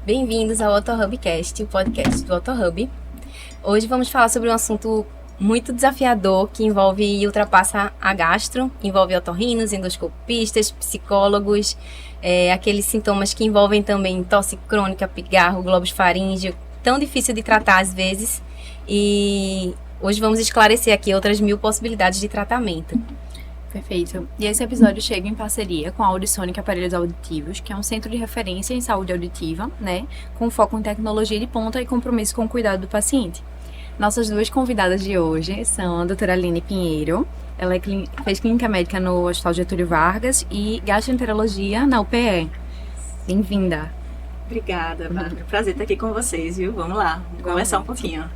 Bem-vindos ao OtoHubcast, o podcast do OtoHub. Hoje vamos falar sobre um assunto muito desafiador que envolve e ultrapassa a gastro, envolve otorrinos, endoscopistas, psicólogos, aqueles sintomas que envolvem também tosse crônica, pigarro, globus faríngeo, tão difícil de tratar às vezes. E hoje vamos esclarecer aqui outras 1000 possibilidades de tratamento. Perfeito. E esse episódio chega em parceria com a Audisonic Aparelhos Auditivos, que é um centro de referência em saúde auditiva, né, com foco em tecnologia de ponta e compromisso com o cuidado do paciente. Nossas duas convidadas de hoje são a doutora Aline Pinheiro, ela fez clínica médica no Hospital Getúlio Vargas e gastroenterologia na UPE. Bem-vinda. Obrigada, Bárbara. Prazer estar aqui com vocês, viu? Vamos lá, conversar um pouquinho.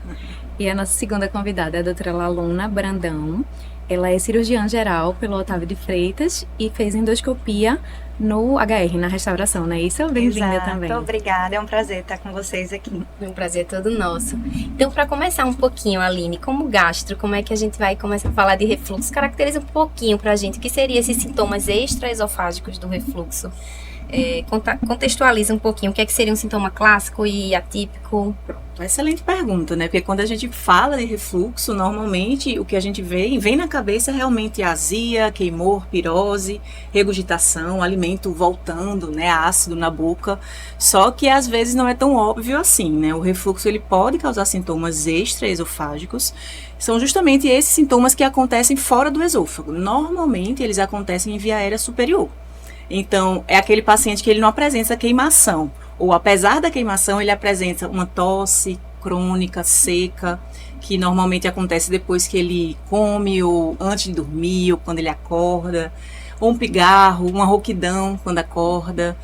E a nossa segunda convidada é a doutora Laluna Brandão. Ela é cirurgiã geral pelo Otávio de Freitas e fez endoscopia no HR, na restauração, não é isso? Bem-vinda também. Obrigada, é um prazer estar com vocês aqui. É um prazer todo nosso. Então, para começar um pouquinho, Aline, como gastro, como é que a gente vai começar a falar de refluxo? Caracteriza um pouquinho para a gente o que seriam esses sintomas extraesofágicos do refluxo. Contextualiza um pouquinho o que é que seria um sintoma clássico e atípico. Excelente pergunta, né? Porque quando a gente fala de refluxo, normalmente o que a gente vem na cabeça é realmente azia, queimor, pirose, regurgitação, alimento voltando, né? Ácido na boca. Só que às vezes não é tão óbvio assim, né? O refluxo ele pode causar sintomas extraesofágicos. São justamente esses sintomas que acontecem fora do esôfago. Normalmente eles acontecem em via aérea superior. Então, é aquele paciente que ele não apresenta queimação, ou apesar da queimação, ele apresenta uma tosse crônica, seca, que normalmente acontece depois que ele come, ou antes de dormir, ou quando ele acorda, ou um pigarro, uma rouquidão quando acorda,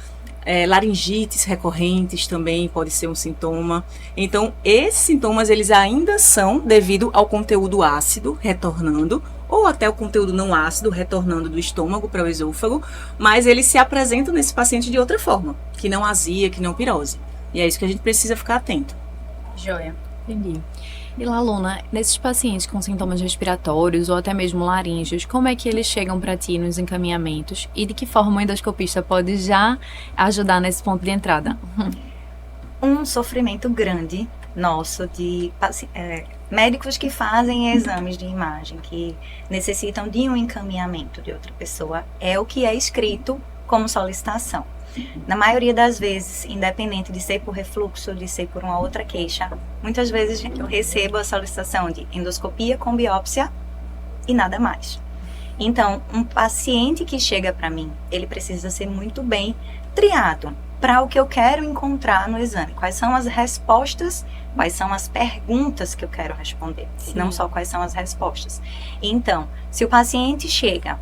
laringites recorrentes também pode ser um sintoma. Então, esses sintomas, eles ainda são devido ao conteúdo ácido retornando, ou até o conteúdo não ácido retornando do estômago para o esôfago, mas eles se apresentam nesse paciente de outra forma, que não azia, que não pirose. E é isso que a gente precisa ficar atento. Joia. Entendi. E Laluna, nesses pacientes com sintomas respiratórios ou até mesmo laríngeos, como é que eles chegam para ti nos encaminhamentos? E de que forma o endoscopista pode já ajudar nesse ponto de entrada? Um sofrimento grande nosso de médicos que fazem exames de imagem, que necessitam de um encaminhamento de outra pessoa, é o que é escrito como solicitação. Na maioria das vezes, independente de ser por refluxo, de ser por uma outra queixa, muitas vezes eu recebo a solicitação de endoscopia com biópsia e nada mais. Então, um paciente que chega para mim, ele precisa ser muito bem triado para o que eu quero encontrar no exame. Quais são as respostas, quais são as perguntas que eu quero responder, não só quais são as respostas. Então, se o paciente chega,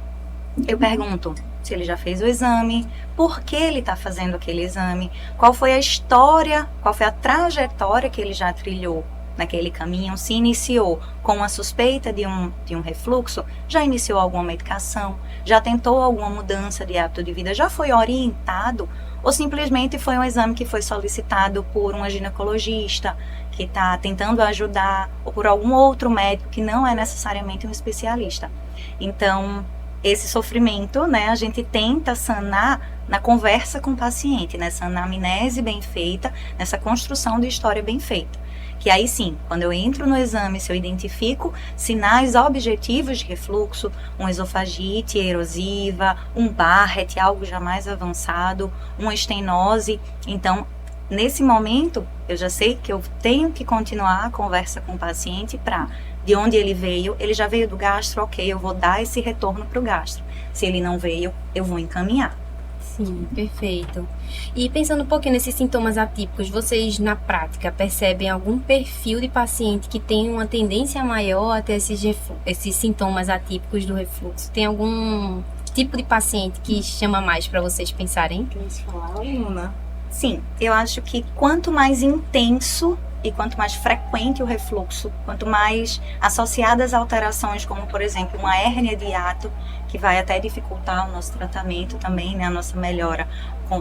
eu pergunto se ele já fez o exame, por que ele está fazendo aquele exame, qual foi a história, qual foi a trajetória que ele já trilhou naquele caminho, se iniciou com a suspeita de um refluxo, já iniciou alguma medicação, já tentou alguma mudança de hábito de vida, já foi orientado, ou simplesmente foi um exame que foi solicitado por uma ginecologista que está tentando ajudar, ou por algum outro médico que não é necessariamente um especialista. Então, esse sofrimento, né, a gente tenta sanar na conversa com o paciente, nessa anamnese bem feita, nessa construção de história bem feita. Que aí sim, quando eu entro no exame, se eu identifico sinais objetivos de refluxo, uma esofagite erosiva, um Barrett, algo já mais avançado, uma estenose, então, nesse momento, eu já sei que eu tenho que continuar a conversa com o paciente para, de onde ele já veio do gastro, ok, eu vou dar esse retorno para o gastro. Se ele não veio, eu vou encaminhar. Sim, perfeito. E pensando um pouquinho nesses sintomas atípicos, vocês na prática percebem algum perfil de paciente que tem uma tendência maior a ter esses sintomas atípicos do refluxo? Tem algum tipo de paciente que chama mais para vocês pensarem? Quer falar, Luna? Sim, eu acho que quanto mais intenso e quanto mais frequente o refluxo, quanto mais associadas alterações, como por exemplo uma hérnia de hiato, que vai até dificultar o nosso tratamento também, né, a nossa melhora,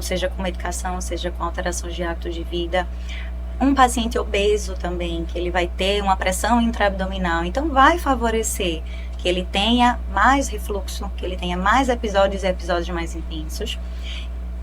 seja com medicação, seja com alterações de hábito de vida. Um paciente obeso também, que ele vai ter uma pressão intraabdominal, então vai favorecer que ele tenha mais refluxo, que ele tenha mais episódios mais intensos.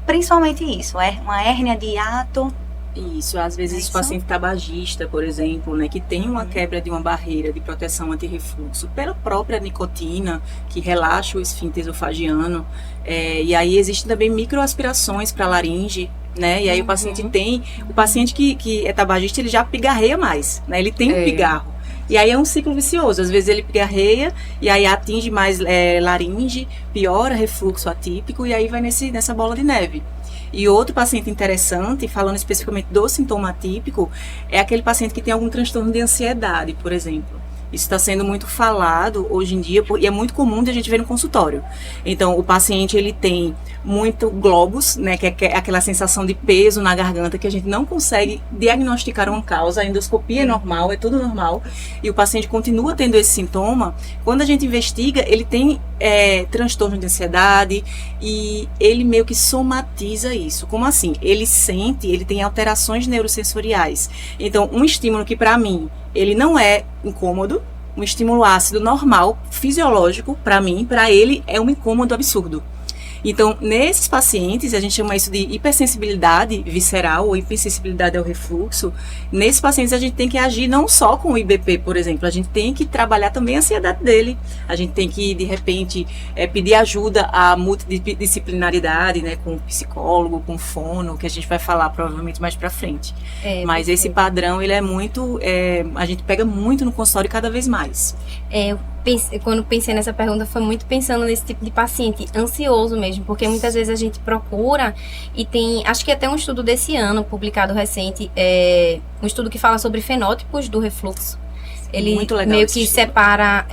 Principalmente isso, uma hérnia de hiato Isso, às vezes Isso. o paciente tabagista, por exemplo, né, que tem uma quebra de uma barreira de proteção anti-refluxo pela própria nicotina, que relaxa o esfíncter esofagiano, e aí existem também microaspirações para laringe, né, e aí o paciente que é tabagista, ele já pigarreia mais, né, ele tem um pigarro. E aí é um ciclo vicioso, às vezes ele pigarreia e aí atinge mais laringe, piora refluxo atípico e aí vai nessa bola de neve. E outro paciente interessante, falando especificamente do sintoma atípico, é aquele paciente que tem algum transtorno de ansiedade, por exemplo. Isso está sendo muito falado hoje em dia e é muito comum de a gente ver no consultório. Então, o paciente ele tem muito globus, né, que é aquela sensação de peso na garganta que a gente não consegue diagnosticar uma causa. A endoscopia é normal, é tudo normal. E o paciente continua tendo esse sintoma. Quando a gente investiga, ele tem transtorno de ansiedade e ele meio que somatiza isso. Como assim? Ele tem alterações neurosensoriais. Então, um estímulo que para mim ele não é incômodo, um estímulo ácido normal, fisiológico, para mim, para ele é um incômodo absurdo. Então, nesses pacientes, a gente chama isso de hipersensibilidade visceral ou hipersensibilidade ao refluxo. Nesses pacientes, a gente tem que agir não só com o IBP, por exemplo, a gente tem que trabalhar também a ansiedade dele. A gente tem que, de repente, pedir ajuda à multidisciplinaridade, né, com o psicólogo, com o fono, que a gente vai falar provavelmente mais pra frente. Mas esse padrão, ele é muito, a gente pega muito no consultório cada vez mais. Quando pensei nessa pergunta, foi muito pensando nesse tipo de paciente ansioso mesmo, porque muitas vezes a gente procura e tem, acho que até um estudo desse ano, publicado recente, um estudo que fala sobre fenótipos do refluxo. Ele meio que separa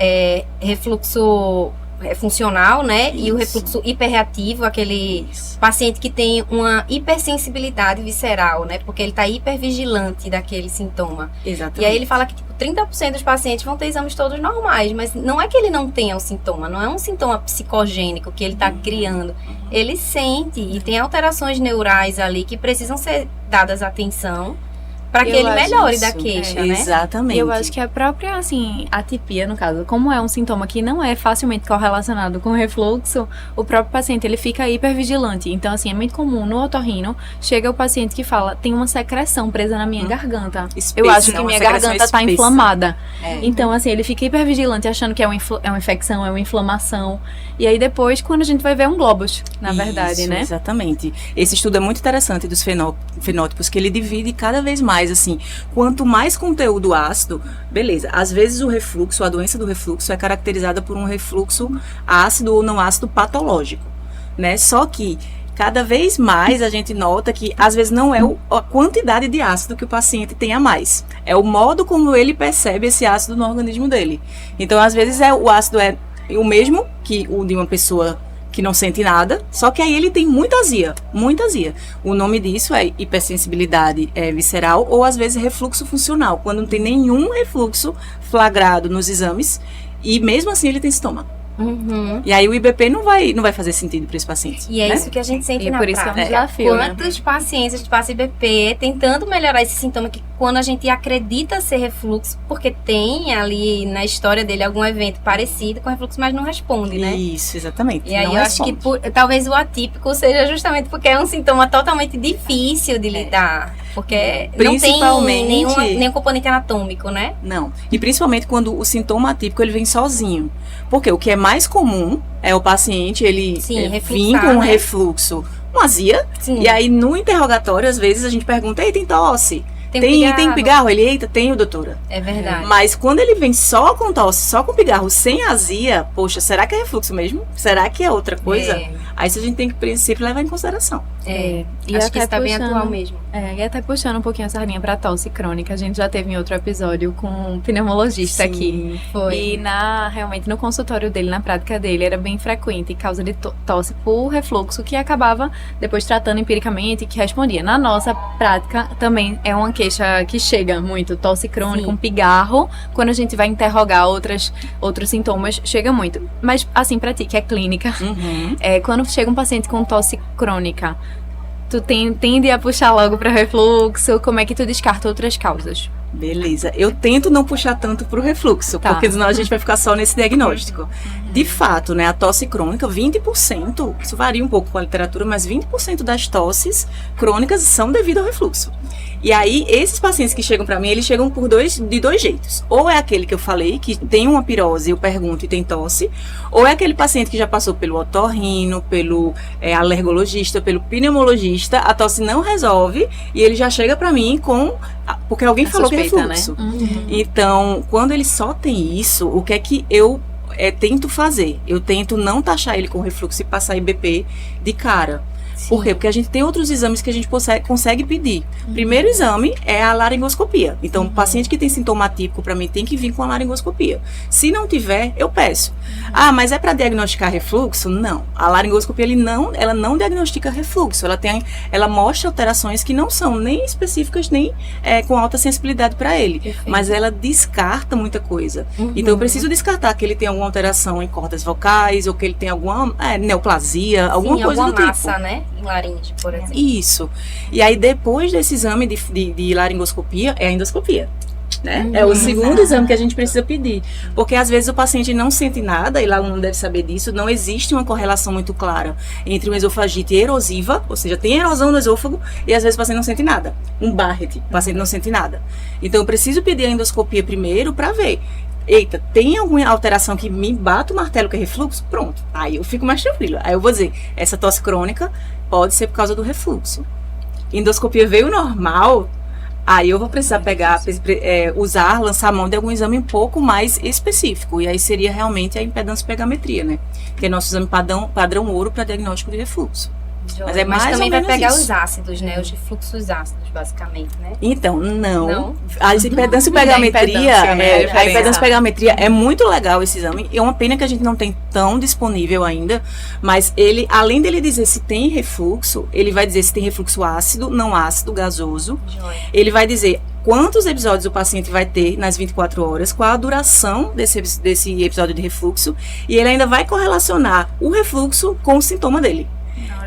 refluxo funcional, né? Isso. E o refluxo hiperreativo, aquele paciente que tem uma hipersensibilidade visceral, né? Porque ele está hipervigilante daquele sintoma. Exatamente. E aí ele fala que 30% dos pacientes vão ter exames todos normais, mas não é que ele não tenha o sintoma, não é um sintoma psicogênico que ele está criando. Ele sente e tem alterações neurais ali que precisam ser dadas atenção para que ele melhore da queixa, né? Exatamente. Eu acho que a própria, assim, atipia, no caso, como é um sintoma que não é facilmente correlacionado com refluxo, o próprio paciente, ele fica hipervigilante. Então, assim, é muito comum no otorrino, chega o paciente que fala, tem uma secreção presa na minha garganta. Espessa, eu acho que minha garganta tá inflamada. É. Então, assim, ele fica hipervigilante, achando que é uma infecção, é uma inflamação. E aí depois, quando a gente vai ver, é um globus, na verdade, né? Exatamente. Esse estudo é muito interessante dos fenótipos, que ele divide cada vez mais, assim, quanto mais conteúdo ácido, beleza, às vezes o refluxo, a doença do refluxo é caracterizada por um refluxo ácido ou não ácido patológico, né? Só que cada vez mais a gente nota que às vezes não é a quantidade de ácido que o paciente tem a mais, é o modo como ele percebe esse ácido no organismo dele. Então, às vezes o ácido é o mesmo que o de uma pessoa que não sente nada, só que aí ele tem muita azia, muita azia. O nome disso é hipersensibilidade visceral ou às vezes refluxo funcional, quando não tem nenhum refluxo flagrado nos exames e mesmo assim ele tem sintoma. Uhum. E aí o IBP não vai fazer sentido para esse paciente. E é né? isso que a gente sente E na por isso prática. é um desafio, né? Quantos pacientes a gente passa IBP tentando melhorar esse sintoma que quando a gente acredita ser refluxo, porque tem ali na história dele algum evento parecido com refluxo, mas não responde, né? Isso, exatamente. E aí eu acho que talvez o atípico seja justamente porque é um sintoma totalmente difícil de lidar. Porque não tem nenhum componente anatômico, né? Não. E principalmente quando o sintoma atípico ele vem sozinho. Porque o que é mais comum é o paciente ele vir com um refluxo, uma azia. Sim. E aí no interrogatório, às vezes, a gente pergunta, ei, tem tosse? Tem pigarro? Ele, eita, tenho, doutora. É verdade. Mas quando ele vem só com tosse, só com pigarro, sem azia, poxa, será que é refluxo mesmo? Será que é outra coisa? Aí isso a gente tem que, em princípio, levar em consideração. E acho que isso tá bem atual mesmo. E até puxando um pouquinho essa linha pra tosse crônica, a gente já teve em outro episódio com um pneumologista aqui. Foi. E realmente no consultório dele, na prática dele, era bem frequente causa de tosse por refluxo, que acabava depois tratando empiricamente e que respondia. Na nossa prática também é uma queixa que chega muito, tosse crônica, um pigarro. Quando a gente vai interrogar outros sintomas, chega muito. Mas assim, pra ti, que é clínica, quando chega um paciente com tosse crônica, tu tende a puxar logo para refluxo? Como é que tu descarta outras causas? Beleza. Eu tento não puxar tanto pro refluxo, Tá. porque senão a gente vai ficar só nesse diagnóstico. De fato, né, a tosse crônica, 20%, isso varia um pouco com a literatura, mas 20% das tosses crônicas são devido ao refluxo. E aí, esses pacientes que chegam para mim, eles chegam de dois jeitos. Ou é aquele que eu falei, que tem uma pirose, eu pergunto e tem tosse, ou é aquele paciente que já passou pelo otorrino, pelo alergologista, pelo pneumologista, a tosse não resolve e ele já chega para mim porque alguém falou que é refluxo. Né? Então, quando ele só tem isso, o que é que eu tento fazer? Eu tento não taxar ele com refluxo e passar IBP de cara. Por quê? Porque a gente tem outros exames que a gente consegue pedir. Primeiro exame é a laringoscopia. Então, o paciente que tem sintoma atípico, para mim, tem que vir com a laringoscopia. Se não tiver, eu peço. Ah, mas é para diagnosticar refluxo? Não. A laringoscopia, ela não diagnostica refluxo. Ela mostra alterações que não são nem específicas, nem com alta sensibilidade para ele. Perfeito. Mas ela descarta muita coisa. Então, eu preciso descartar que ele tem alguma alteração em cordas vocais, ou que ele tem alguma neoplasia, alguma coisa alguma do massa, tipo. né? Em laringe, por exemplo. Isso. E aí, depois desse exame de laringoscopia, é a endoscopia. Né? É o segundo exame que a gente precisa pedir. Porque às vezes o paciente não sente nada, e lá não deve saber disso, não existe uma correlação muito clara entre uma esofagite erosiva, ou seja, tem erosão no esôfago, e às vezes o paciente não sente nada. Um Barrett, o paciente não sente nada. Então eu preciso pedir a endoscopia primeiro para ver. Eita, tem alguma alteração que me bata o martelo que é refluxo? Pronto. Aí eu fico mais tranquila. Aí eu vou dizer, essa tosse crônica pode ser por causa do refluxo. Endoscopia veio normal, aí eu vou precisar lançar a mão de algum exame um pouco mais específico. E aí seria realmente a impedância-pegametria, né? Que é nosso exame padrão ouro para diagnóstico de refluxo. Mas é mais também ou vai menos pegar isso. os ácidos, né? Os refluxos ácidos, basicamente, né? Então, não. Não? A impedância-pegametria, a impedância-pegametria é muito legal esse exame. É uma pena que a gente não tem tão disponível ainda, mas ele, além dele dizer se tem refluxo, ele vai dizer se tem refluxo ácido, não ácido, gasoso. Joia. Ele vai dizer quantos episódios o paciente vai ter nas 24 horas, qual a duração desse episódio de refluxo, e ele ainda vai correlacionar o refluxo com o sintoma dele.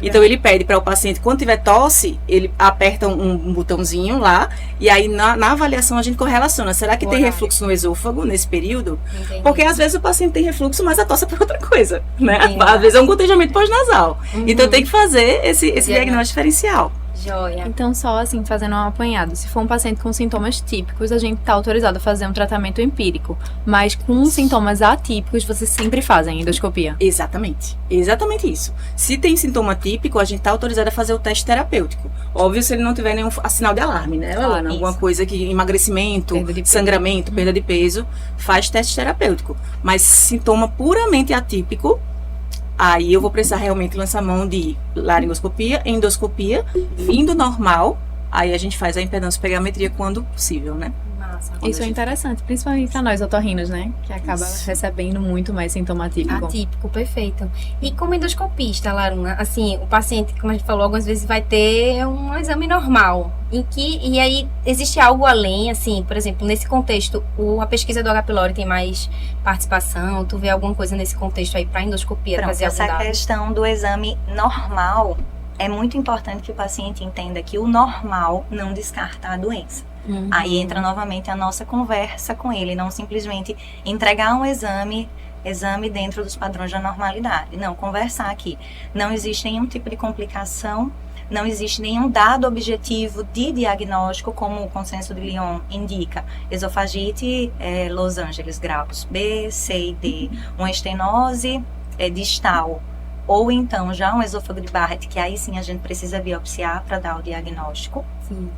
Então ele pede para o paciente, quando tiver tosse, ele aperta um botãozinho lá, e aí na avaliação a gente correlaciona. Será que tem refluxo no esôfago nesse período? Entendi. Porque às vezes o paciente tem refluxo, mas a tosse é por outra coisa, né? Entendi. Às vezes é um contagiamento pós-nasal. Então tem que fazer esse diagnóstico diferencial. Joia. Então, só assim, fazendo um apanhado, se for um paciente com sintomas típicos, a gente está autorizado a fazer um tratamento empírico, mas com sintomas atípicos, vocês sempre fazem endoscopia. Exatamente isso. Se tem sintoma típico, a gente está autorizado a fazer o teste terapêutico. Óbvio, se ele não tiver nenhum sinal de alarme, né? Claro, Alguma isso. coisa que emagrecimento, Perda de peso. sangramento, perda de peso, faz teste terapêutico. Mas sintoma puramente atípico, aí eu vou precisar realmente lançar mão de laringoscopia, endoscopia, vindo normal, aí a gente faz a impedância-pegametria quando possível, né? Massa. Isso é interessante, principalmente para nós otorrinos, né? Que acaba recebendo muito mais sintoma atípico. Atípico, perfeito. E como endoscopista, Laruna, assim, o paciente, como a gente falou, algumas vezes vai ter um exame normal, e aí existe algo além, assim, por exemplo, nesse contexto, a pesquisa do H. pylori tem mais participação, tu vê alguma coisa nesse contexto aí para endoscopia, Pronto, fazer algum essa dado? questão do exame normal, é muito importante que o paciente entenda que o normal não descarta a doença. Uhum. Aí entra novamente a nossa conversa com ele, não simplesmente entregar um exame dentro dos padrões da normalidade. Não, conversar aqui. Não existe nenhum tipo de complicação, não existe nenhum dado objetivo de diagnóstico, como o consenso de Lyon indica. Esofagite, Los Angeles, graus B, C e D. Uma estenose distal. Ou então já um esôfago de Barrett, que aí sim a gente precisa biopsiar para dar o diagnóstico. Sim.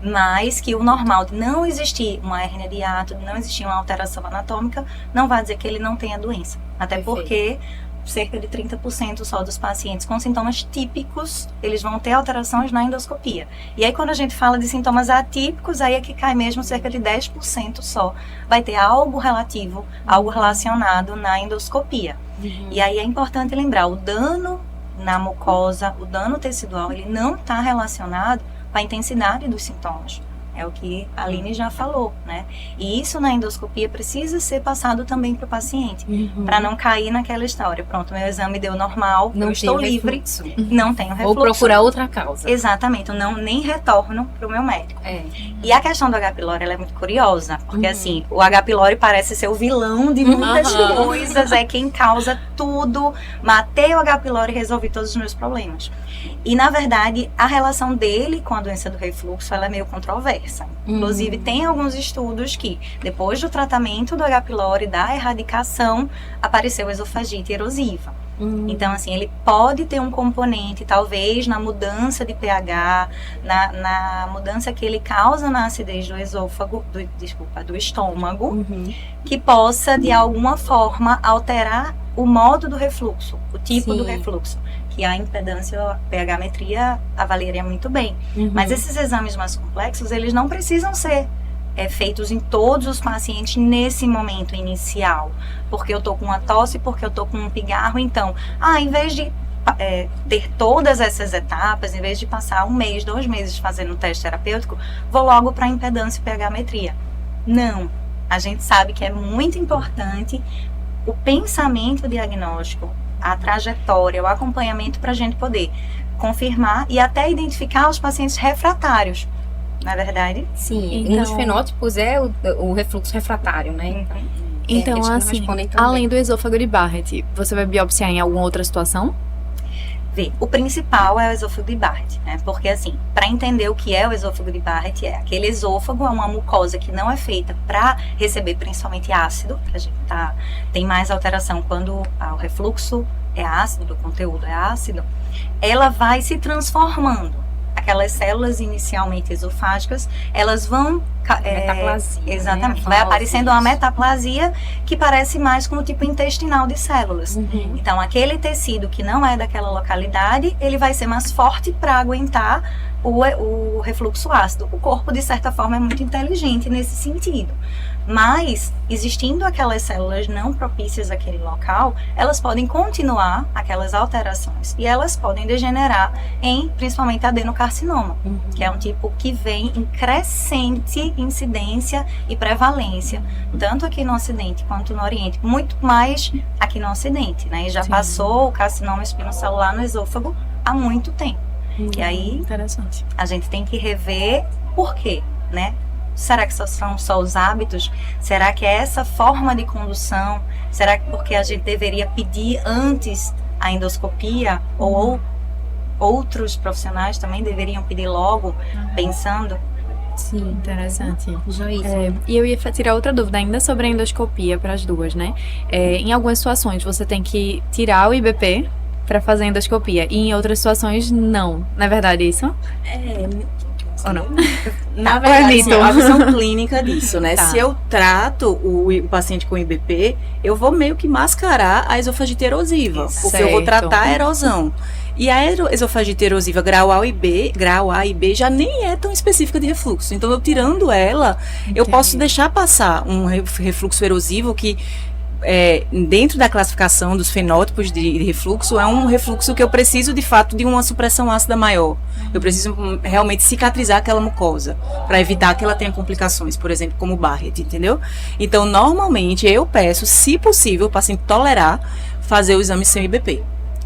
Mas que o normal de não existir uma hérnia de hiato, de não existir uma alteração anatômica, não vai dizer que ele não tem a doença. Até Perfeito. porque cerca de 30% só dos pacientes com sintomas típicos, eles vão ter alterações na endoscopia. E aí quando a gente fala de sintomas atípicos, aí é que cai mesmo cerca de 10% só. Vai ter algo relativo, algo relacionado na endoscopia. E aí é importante lembrar, o dano na mucosa, o dano tecidual, ele não está relacionado com a intensidade dos sintomas. É o que a Aline já falou, né? E isso na endoscopia precisa ser passado também para o paciente, para não cair naquela história. Pronto, meu exame deu normal, Não eu estou tenho livre, refluxo. não tenho refluxo. Ou procurar outra causa. Exatamente, eu nem retorno para o meu médico. É. E a questão do H. pylori, ela é muito curiosa, porque assim, o H. pylori parece ser o vilão de muitas coisas, é quem causa tudo. Matei o H. pylori e resolvi todos os meus problemas. E na verdade, a relação dele com a doença do refluxo, ela é meio controversa. Inclusive, tem alguns estudos que, depois do tratamento do H. pylori, da erradicação, apareceu esofagite erosiva. Então, assim, ele pode ter um componente, talvez, na mudança de pH, na mudança que ele causa na acidez do esôfago, do estômago, que possa, de alguma forma, alterar o modo do refluxo, o tipo do refluxo, que a impedância, a pH-metria avaliaria muito bem. Mas esses exames mais complexos, eles não precisam ser feitos em todos os pacientes nesse momento inicial, porque eu tô com uma tosse, porque eu tô com um pigarro, então, em vez de ter todas essas etapas, em vez de passar 1 mês, 2 meses fazendo um teste terapêutico, vou logo para impedância e pH-metria. Não, a gente sabe que é muito importante o pensamento diagnóstico, a trajetória, o acompanhamento para a gente poder confirmar e até identificar os pacientes refratários. Na verdade? Sim, um dos fenótipos é o refluxo refratário, né? Então, eles não assim, respondem tão além bem. do esôfago de Barrett, você vai biopsiar em alguma outra situação? O principal é o esôfago de Barrett, né? Porque assim, para entender o que é o esôfago de Barrett, aquele esôfago é uma mucosa que não é feita para receber principalmente ácido, que a gente tem mais alteração quando o refluxo é ácido, o conteúdo é ácido, ela vai se transformando. Aquelas células inicialmente esofágicas, elas vão... metaplasia. Exatamente. Né? Vai aparecendo uma metaplasia que parece mais com o tipo intestinal de células. Então, aquele tecido que não é daquela localidade, ele vai ser mais forte para aguentar o refluxo ácido. O corpo, de certa forma, é muito inteligente nesse sentido. Mas, existindo aquelas células não propícias àquele local, elas podem continuar aquelas alterações e elas podem degenerar em, principalmente, adenocarcinoma, que é um tipo que vem em crescente incidência e prevalência, tanto aqui no Ocidente quanto no Oriente, muito mais aqui no Ocidente, né? E já passou o carcinoma espinocelular no esôfago há muito tempo. E aí, Interessante. a gente tem que rever por quê, né? Será que são só os hábitos? Será que é essa forma de condução? Será que porque a gente deveria pedir antes a endoscopia? Ou outros profissionais também deveriam pedir logo, pensando? Sim, Interessante. Joíssimo. E eu ia tirar outra dúvida ainda sobre a endoscopia para as duas, né? Em algumas situações você tem que tirar o IBP para fazer a endoscopia e em outras situações não. Não é verdade isso? Ou não? Na verdade, mito. a visão clínica disso, né? Tá. Se eu trato o paciente com IBP, eu vou meio que mascarar a esofagite erosiva, porque eu vou Certo. tratar a erosão. E a esofagite erosiva grau A e B já nem é tão específica de refluxo. Então, eu tirando ela, eu posso deixar passar um refluxo erosivo que dentro da classificação dos fenótipos de refluxo, é um refluxo que eu preciso, de fato, de uma supressão ácida maior. Eu preciso realmente cicatrizar aquela mucosa, para evitar que ela tenha complicações, por exemplo, como Barrett, entendeu? Então, normalmente, eu peço, se possível, o paciente tolerar, fazer o exame sem IBP.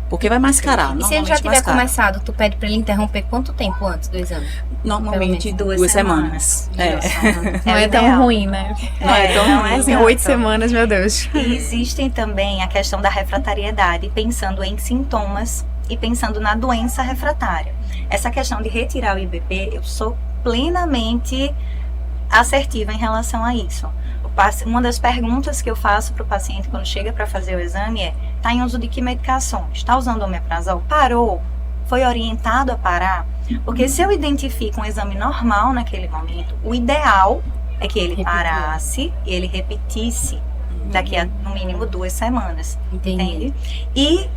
Porque vai mascarar. E se ele já tiver começado, tu pede pra ele interromper quanto tempo antes do exame? Normalmente, Pelo 2 semanas. Não é tão ideal. ruim, né? Não é tão não ruim. é Assim, tanto. 8 semanas, meu Deus. E existem também a questão da refratariedade, pensando em sintomas e pensando na doença refratária. Essa questão de retirar o IBP, eu sou plenamente assertiva em relação a isso. Uma das perguntas que eu faço para o paciente quando chega para fazer o exame é: está em uso de que medicações? Está usando omeprazol? Parou? Foi orientado a parar? Porque se eu identifico um exame normal naquele momento, o ideal é que ele parasse e ele repetisse daqui a no mínimo 2 semanas. Entendi. Entende?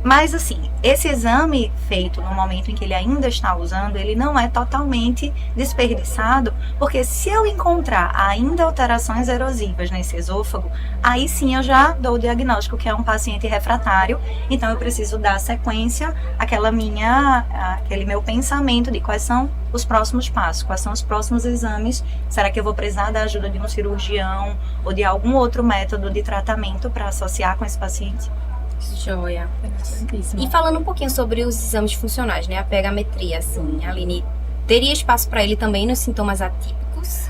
Mas assim, esse exame feito no momento em que ele ainda está usando, ele não é totalmente desperdiçado, porque se eu encontrar ainda alterações erosivas nesse esôfago, aí sim eu já dou o diagnóstico que é um paciente refratário, então eu preciso dar sequência àquele meu pensamento de quais são os próximos passos, quais são os próximos exames, será que eu vou precisar da ajuda de um cirurgião ou de algum outro método de tratamento para associar com esse paciente? Joia. E falando um pouquinho sobre os exames funcionais, né? A pegametria, assim, Aline, teria espaço para ele também nos sintomas atípicos?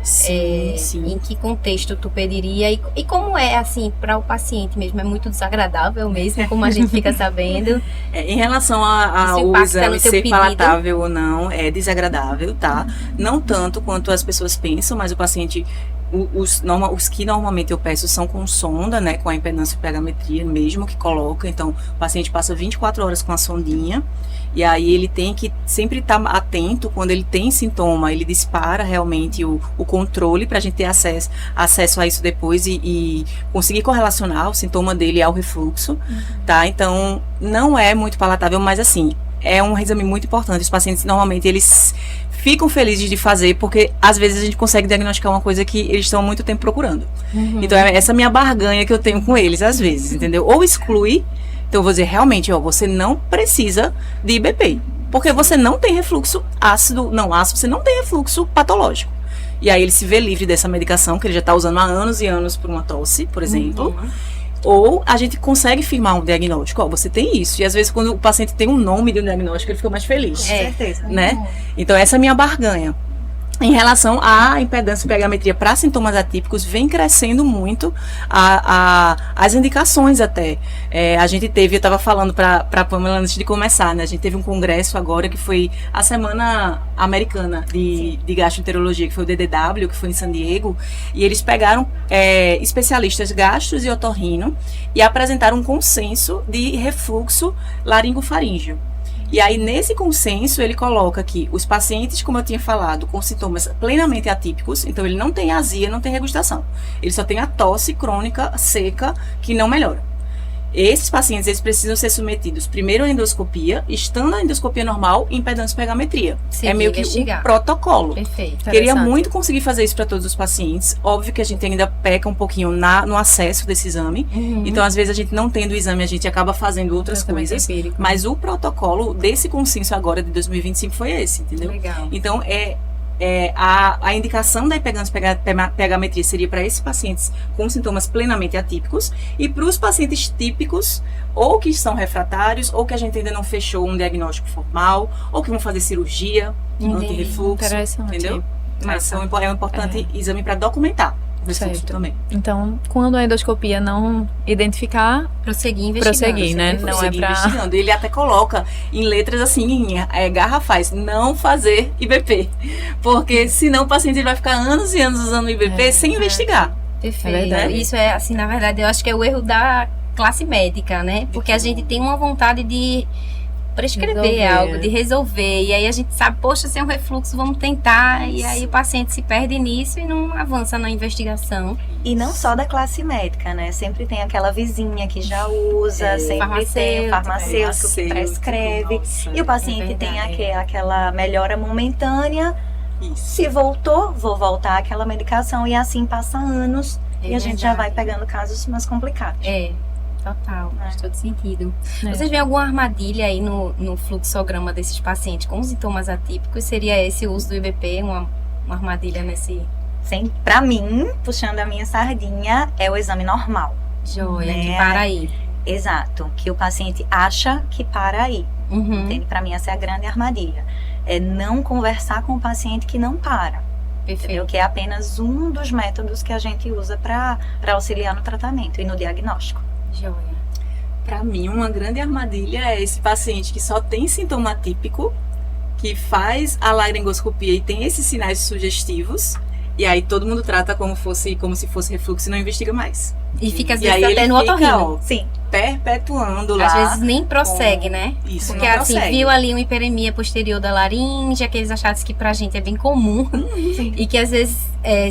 Sim, sim. Em que contexto tu pediria e como é, assim, para o paciente mesmo? É muito desagradável mesmo, como a gente fica sabendo? Em relação ao impacta exame no teu ser pedido? palatável ou não, é desagradável, tá? Não tanto quanto as pessoas pensam, mas o paciente, os que normalmente eu peço são com sonda, né? Com a impedância e pegametria mesmo que coloca. Então, o paciente passa 24 horas com a sondinha. E aí ele tem que sempre estar atento quando ele tem sintoma, ele dispara realmente o controle para a gente ter acesso a isso depois e conseguir correlacionar o sintoma dele ao refluxo, tá? Então, não é muito palatável, mas assim, é um exame muito importante. Os pacientes, normalmente, eles ficam felizes de fazer, porque às vezes a gente consegue diagnosticar uma coisa que eles estão há muito tempo procurando. Então, é essa minha barganha que eu tenho com eles, às vezes, entendeu? Ou exclui. Então, eu vou dizer, realmente, você não precisa de IBP, porque você não tem refluxo ácido, você não tem refluxo patológico. E aí ele se vê livre dessa medicação, que ele já está usando há anos e anos por uma tosse, por exemplo. Ou a gente consegue firmar um diagnóstico, você tem isso. E às vezes quando o paciente tem um nome de um diagnóstico, ele fica mais feliz. Com certeza. Né? Então, essa é a minha barganha. Em relação à impedância e pegametria para sintomas atípicos, vem crescendo muito as indicações até. A gente teve, eu estava falando para a Pamela antes de começar, né? A gente teve um congresso agora que foi a Semana Americana de Gastroenterologia, que foi o DDW, que foi em San Diego, e eles pegaram especialistas gastros e otorrino e apresentaram um consenso de refluxo laringofaríngeo. E aí, nesse consenso, ele coloca que os pacientes, como eu tinha falado, com sintomas plenamente atípicos, então ele não tem azia, não tem regurgitação. Ele só tem a tosse crônica seca que não melhora. Esses pacientes, eles precisam ser submetidos primeiro à endoscopia, estando a endoscopia normal, impedância e pegametria. É meio que um protocolo. Perfeito. Queria muito conseguir fazer isso para todos os pacientes. Óbvio que a gente ainda peca um pouquinho no acesso desse exame. Então, às vezes, a gente não tendo o exame, a gente acaba fazendo outras coisas. Mas o protocolo desse consenso agora de 2025 foi esse, entendeu? Legal. Então, a indicação da impedância e pegametria seria para esses pacientes com sintomas plenamente atípicos e para os pacientes típicos ou que são refratários ou que a gente ainda não fechou um diagnóstico formal ou que vão fazer cirurgia anti-refluxo, entendeu? Mas é um importante exame para documentar o refluxo também. Então, quando a endoscopia não identificar, prosseguir investigando, né? Não é pra... investigando. Ele até coloca em letras assim, garrafais, não fazer IBP. Porque senão o paciente vai ficar anos e anos usando o IBP sem investigar. Perfeito. Isso é, assim, na verdade, eu acho que é o erro da classe médica, né? Porque a gente tem uma vontade de prescrever algo, de resolver, e aí a gente sabe, poxa, sem um refluxo, vamos tentar, e aí o paciente se perde nisso e não avança na investigação. E não só da classe médica, né? Sempre tem aquela vizinha que já usa, sempre tem o farmacêutico que prescreve, e o paciente tem aquela melhora momentânea. Se voltou, vou voltar àquela medicação, e assim passa anos, e a gente já vai pegando casos mais complicados. Total, faz todo sentido. Vocês veem alguma armadilha aí no fluxograma desses pacientes com sintomas atípicos? Seria esse o uso do IBP, uma armadilha nesse... Pra mim, puxando a minha sardinha, é o exame normal. Joia, que para aí. Exato, que o paciente acha que para aí. Entende? Pra mim, essa é a grande armadilha. É não conversar com o paciente que não para. Entendeu? Que é apenas um dos métodos que a gente usa para auxiliar no tratamento e no diagnóstico. Joia. Para mim, uma grande armadilha é esse paciente que só tem sintoma atípico, que faz a laringoscopia e tem esses sinais sugestivos, e aí todo mundo trata como se fosse refluxo e não investiga mais. E fica às vezes até no otorrino. Sim. Perpetuando lá. Às vezes nem prossegue, né? Isso, porque assim, prossegue. Viu ali uma hiperemia posterior da laringe, aqueles achados que pra gente é bem comum. E que às vezes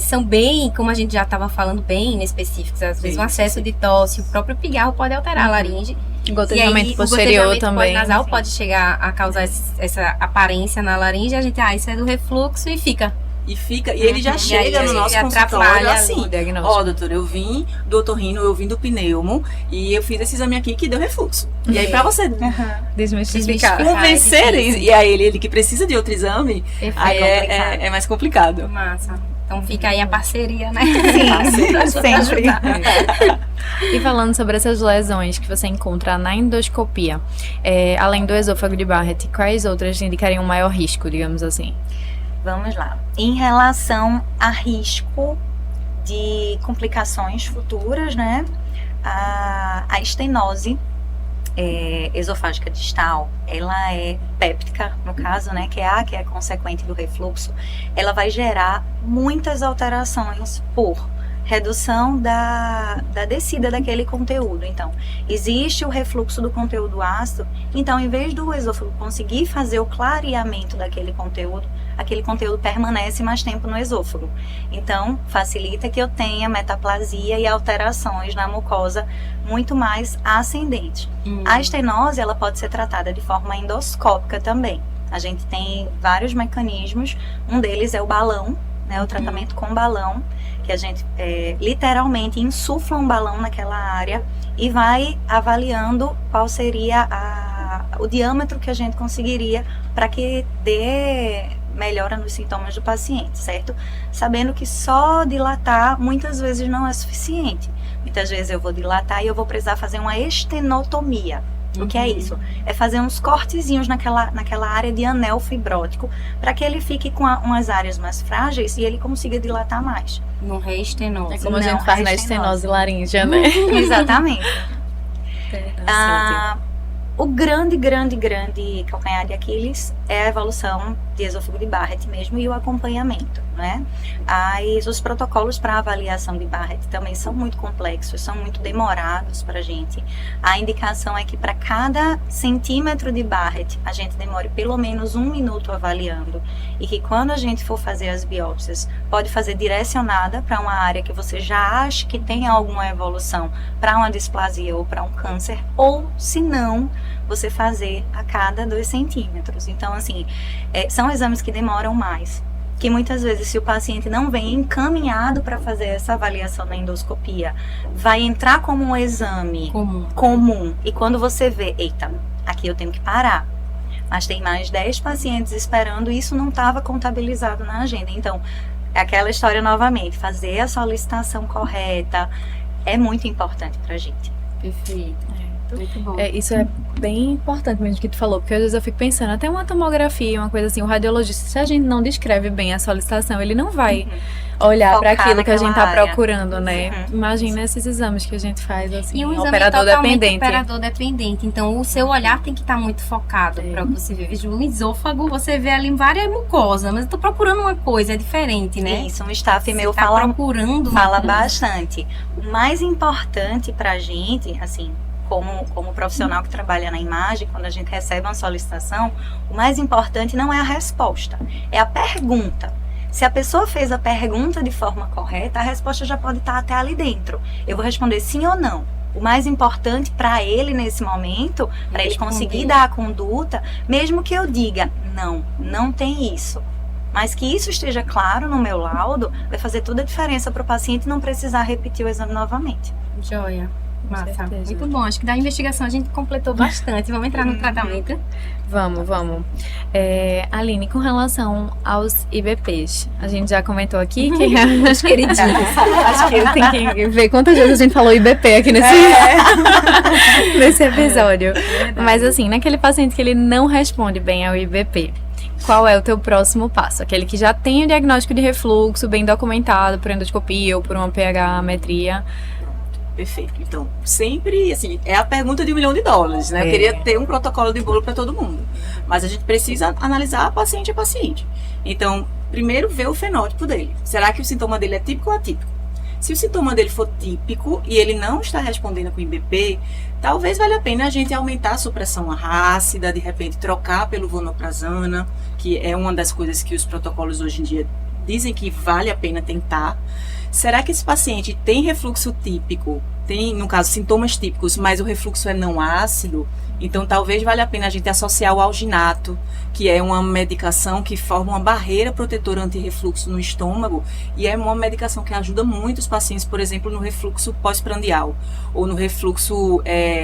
são bem, como a gente já estava falando, bem específicos. Às vezes um acesso de tosse, o próprio pigarro pode alterar a laringe. O gotejamento posterior também. O nasal pode chegar a causar essa aparência na laringe. A gente, isso é do refluxo e fica. e fica, e ele já chega no nosso consultório atrapalha assim, o diagnóstico. doutor, eu vim do otorrino, eu vim do pneumo, e eu fiz esse exame aqui que deu refluxo. E aí, pra você Desmistificar. convencer, e aí ele que precisa de outro exame, aí complicado. é mais complicado. Massa. Então fica aí a parceria, né? Sim, sempre. E falando sobre essas lesões que você encontra na endoscopia, além do esôfago de Barrett, quais outras indicariam um maior risco, digamos assim? Vamos lá. Em relação a risco de complicações futuras, né? A estenose esofágica distal, ela é péptica, no caso, né? Que é consequente do refluxo. Ela vai gerar muitas alterações por redução da descida daquele conteúdo. Então, existe o refluxo do conteúdo ácido, então, em vez do esôfago conseguir fazer o clareamento daquele conteúdo, aquele conteúdo permanece mais tempo no esôfago. Então, facilita que eu tenha metaplasia e alterações na mucosa muito mais ascendente. A estenose, ela pode ser tratada de forma endoscópica também. A gente tem vários mecanismos, um deles é o balão, né, o tratamento com balão, que a gente literalmente insufla um balão naquela área e vai avaliando qual seria o diâmetro que a gente conseguiria para que dê melhora nos sintomas do paciente, certo? Sabendo que só dilatar muitas vezes não é suficiente. Muitas vezes eu vou dilatar e eu vou precisar fazer uma estenotomia. O que é isso? É fazer uns cortezinhos naquela área de anel fibrótico para que ele fique com umas áreas mais frágeis e ele consiga dilatar mais. No reestenose. É como a gente faz na estenose laríngea, né? Exatamente. O grande calcanhar de Aquiles é a evolução de esôfago de Barrett mesmo e o acompanhamento, né? Os protocolos para avaliação de Barrett também são muito complexos, são muito demorados para a gente. A indicação é que para cada centímetro de Barrett, a gente demore pelo menos 1 minuto avaliando e que quando a gente for fazer as biópsias, pode fazer direcionada para uma área que você já acha que tem alguma evolução para uma displasia ou para um câncer, ou se não, você fazer a cada 2 centímetros. Então, assim, são exames que demoram mais. Que muitas vezes, se o paciente não vem encaminhado para fazer essa avaliação na endoscopia, vai entrar como um exame comum. E quando você vê, eita, aqui eu tenho que parar. Mas tem mais 10 pacientes esperando e isso não estava contabilizado na agenda. Então, é aquela história novamente, fazer a solicitação correta é muito importante para a gente. Perfeito. Muito bom. Isso é bem importante mesmo que tu falou, porque às vezes eu fico pensando, até uma tomografia, uma coisa assim, o radiologista, se a gente não descreve bem a solicitação, ele não vai olhar para aquilo que a gente está procurando, né? Imagina esses exames que a gente faz assim, e um exame operador dependente. Operador dependente. Então, o seu olhar tem que estar muito focado para você ver. Veja, o esôfago, você vê ali várias mucosas, mas eu tô procurando uma coisa, é diferente, né? Isso, um staff meu fala bastante. O mais importante pra gente, assim, como profissional que trabalha na imagem, quando a gente recebe uma solicitação, o mais importante não é a resposta, é a pergunta. Se a pessoa fez a pergunta de forma correta, a resposta já pode estar até ali dentro. Eu vou responder sim ou não. O mais importante para ele nesse momento, para ele conseguir dar a conduta, mesmo que eu diga, não tem isso. Mas que isso esteja claro no meu laudo, vai fazer toda a diferença para o paciente não precisar repetir o exame novamente. Joia. Massa. Muito bom. Acho que da investigação a gente completou bastante. Vamos entrar no tratamento? Vamos. Aline, com relação aos IBPs, a gente já comentou aqui que os queridinhos. Acho que tem que ver quantas vezes a gente falou IBP aqui nesse episódio. Mas assim, naquele paciente que ele não responde bem ao IBP, qual é o teu próximo passo? Aquele que já tem o diagnóstico de refluxo bem documentado por endoscopia ou por uma pH-metria. Perfeito. Então, sempre, assim, é a pergunta de $1 milhão, né? Eu queria ter um protocolo de bolo para todo mundo. Mas a gente precisa analisar paciente a paciente. Então, primeiro ver o fenótipo dele. Será que o sintoma dele é típico ou atípico? Se o sintoma dele for típico e ele não está respondendo com IBP, talvez valha a pena a gente aumentar a supressão ácida, de repente trocar pelo vonoprazana, que é uma das coisas que os protocolos hoje em dia dizem que vale a pena tentar. será que esse paciente tem refluxo típico? Tem, no caso, sintomas típicos, mas o refluxo é não ácido? Então, talvez valha a pena a gente associar o alginato, que é uma medicação que forma uma barreira protetora anti-refluxo no estômago, e é uma medicação que ajuda muito os pacientes, por exemplo, no refluxo pós-prandial, ou no refluxo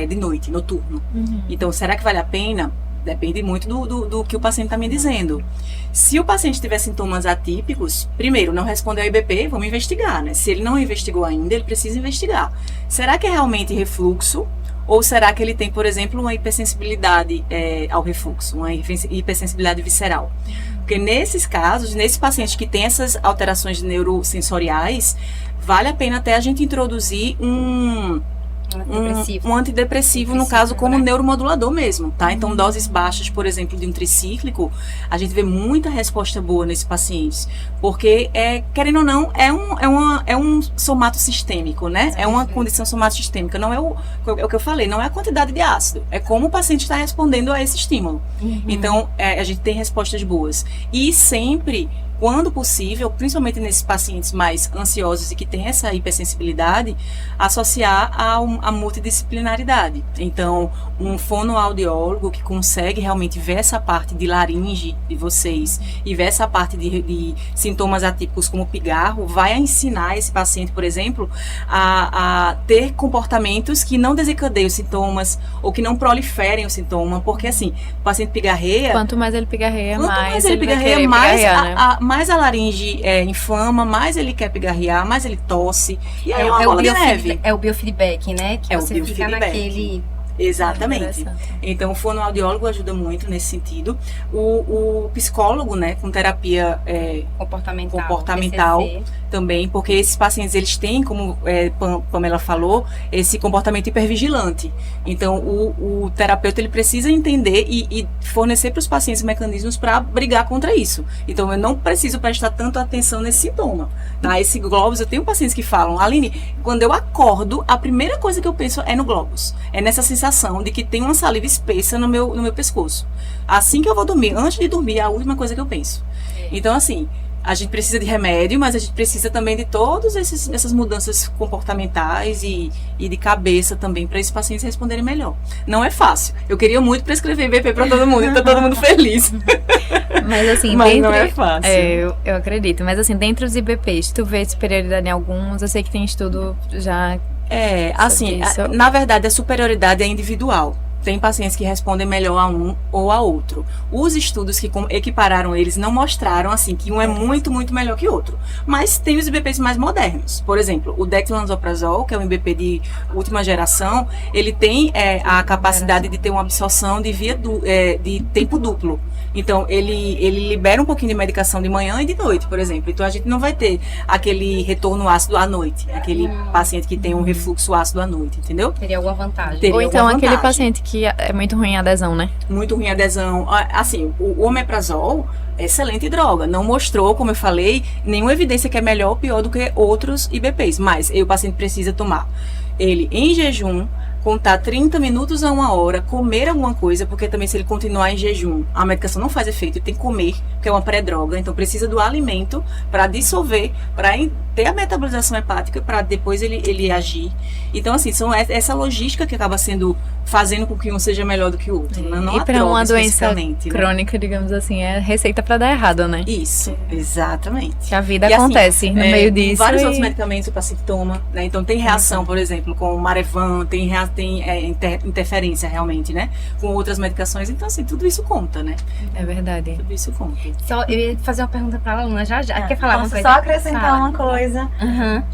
de noite, noturno. Então, será que vale a pena? Depende muito do que o paciente está me dizendo. Se o paciente tiver sintomas atípicos, primeiro, não responder ao IBP, vamos investigar, né? Se ele não investigou ainda, ele precisa investigar. Será que é realmente refluxo? Ou será que ele tem, por exemplo, uma hipersensibilidade ao refluxo, uma hipersensibilidade visceral? Porque nesses casos, nesses pacientes que têm essas alterações neurosensoriais, vale a pena até a gente introduzir um antidepressivo, no caso, como neuromodulador mesmo, tá? Então, doses baixas, por exemplo, de um tricíclico, a gente vê muita resposta boa nesses pacientes, porque, querendo ou não, é um somato sistêmico, né? É uma condição somatosistêmica, não é o que eu falei, não é a quantidade de ácido, é como o paciente está respondendo a esse estímulo. Então, a gente tem respostas boas. E sempre, quando possível, principalmente nesses pacientes mais ansiosos e que têm essa hipersensibilidade, associar a multidisciplinaridade. Então, um fonoaudiólogo que consegue realmente ver essa parte de laringe de vocês e ver essa parte de sintomas atípicos como pigarro, vai ensinar esse paciente, por exemplo, a ter comportamentos que não desencadeiem os sintomas ou que não proliferem o sintoma, porque assim, o paciente pigarreia... Quanto mais ele pigarreia, mais mais a laringe inflama, mais ele quer pigarrear, mais ele tosse. E aí é o biofeedback, né? Que você fica naquele... Exatamente. Então, o fonoaudiólogo ajuda muito nesse sentido. O psicólogo, né, com terapia comportamental também, porque esses pacientes, eles têm, como Pamela falou, esse comportamento hipervigilante. Então, o terapeuta, ele precisa entender e fornecer para os pacientes mecanismos para brigar contra isso. Então, eu não preciso prestar tanto atenção nesse sintoma. Tá? Esse globus, eu tenho pacientes que falam, Aline, quando eu acordo, a primeira coisa que eu penso é no globus. É nessa sensação de que tem uma saliva espessa no meu pescoço. Assim que eu vou dormir, antes de dormir, é a última coisa que eu penso. Então, assim, a gente precisa de remédio, mas a gente precisa também de todas essas mudanças comportamentais e de cabeça também, para esses pacientes responderem melhor. Não é fácil. Eu queria muito prescrever IBP para todo mundo, e tá todo mundo feliz. Mas assim, mas não é fácil. Eu acredito. Mas assim, dentre os IBPs, tu vê superioridade em alguns? Eu sei que tem estudo já... assim, na verdade, a superioridade é individual. Tem pacientes que respondem melhor a um ou a outro. Os estudos que equipararam eles não mostraram, assim, que um é muito, muito melhor que o outro. Mas tem os IBPs mais modernos. Por exemplo, o dexlansoprazol, que é um IBP de última geração, ele tem a capacidade de ter uma absorção de de tempo duplo. Então, ele libera um pouquinho de medicação de manhã e de noite, por exemplo. Então, a gente não vai ter aquele retorno ácido à noite. Aquele paciente que tem um refluxo ácido à noite, entendeu? Teria alguma vantagem. Ou então, aquele paciente que é muito ruim a adesão, né? Muito ruim a adesão. Assim, o omeprazol é excelente droga. Não mostrou, como eu falei, nenhuma evidência que é melhor ou pior do que outros IBPs. Mas o paciente precisa tomar ele em jejum, contar 30 minutos a 1 hora, comer alguma coisa, porque também se ele continuar em jejum, a medicação não faz efeito, ele tem que comer, porque é uma pré-droga, então precisa do alimento para dissolver, para ter a metabolização hepática, para depois ele agir. Então, assim, são essa logística que acaba fazendo com que um seja melhor do que o outro. Não e para uma doença crônica, né? Digamos assim, é receita para dar errado, né? Isso, exatamente. Que a vida acontece no meio disso. Vários outros medicamentos o paciente toma, né? Então tem reação, por exemplo, com o Marevan, tem interferência realmente, né? Com outras medicações, então assim, tudo isso conta, né? É verdade. Tudo isso conta. Só, eu ia fazer uma pergunta para a aluna já. Quer falar uma coisa? Posso só acrescentar uma coisa.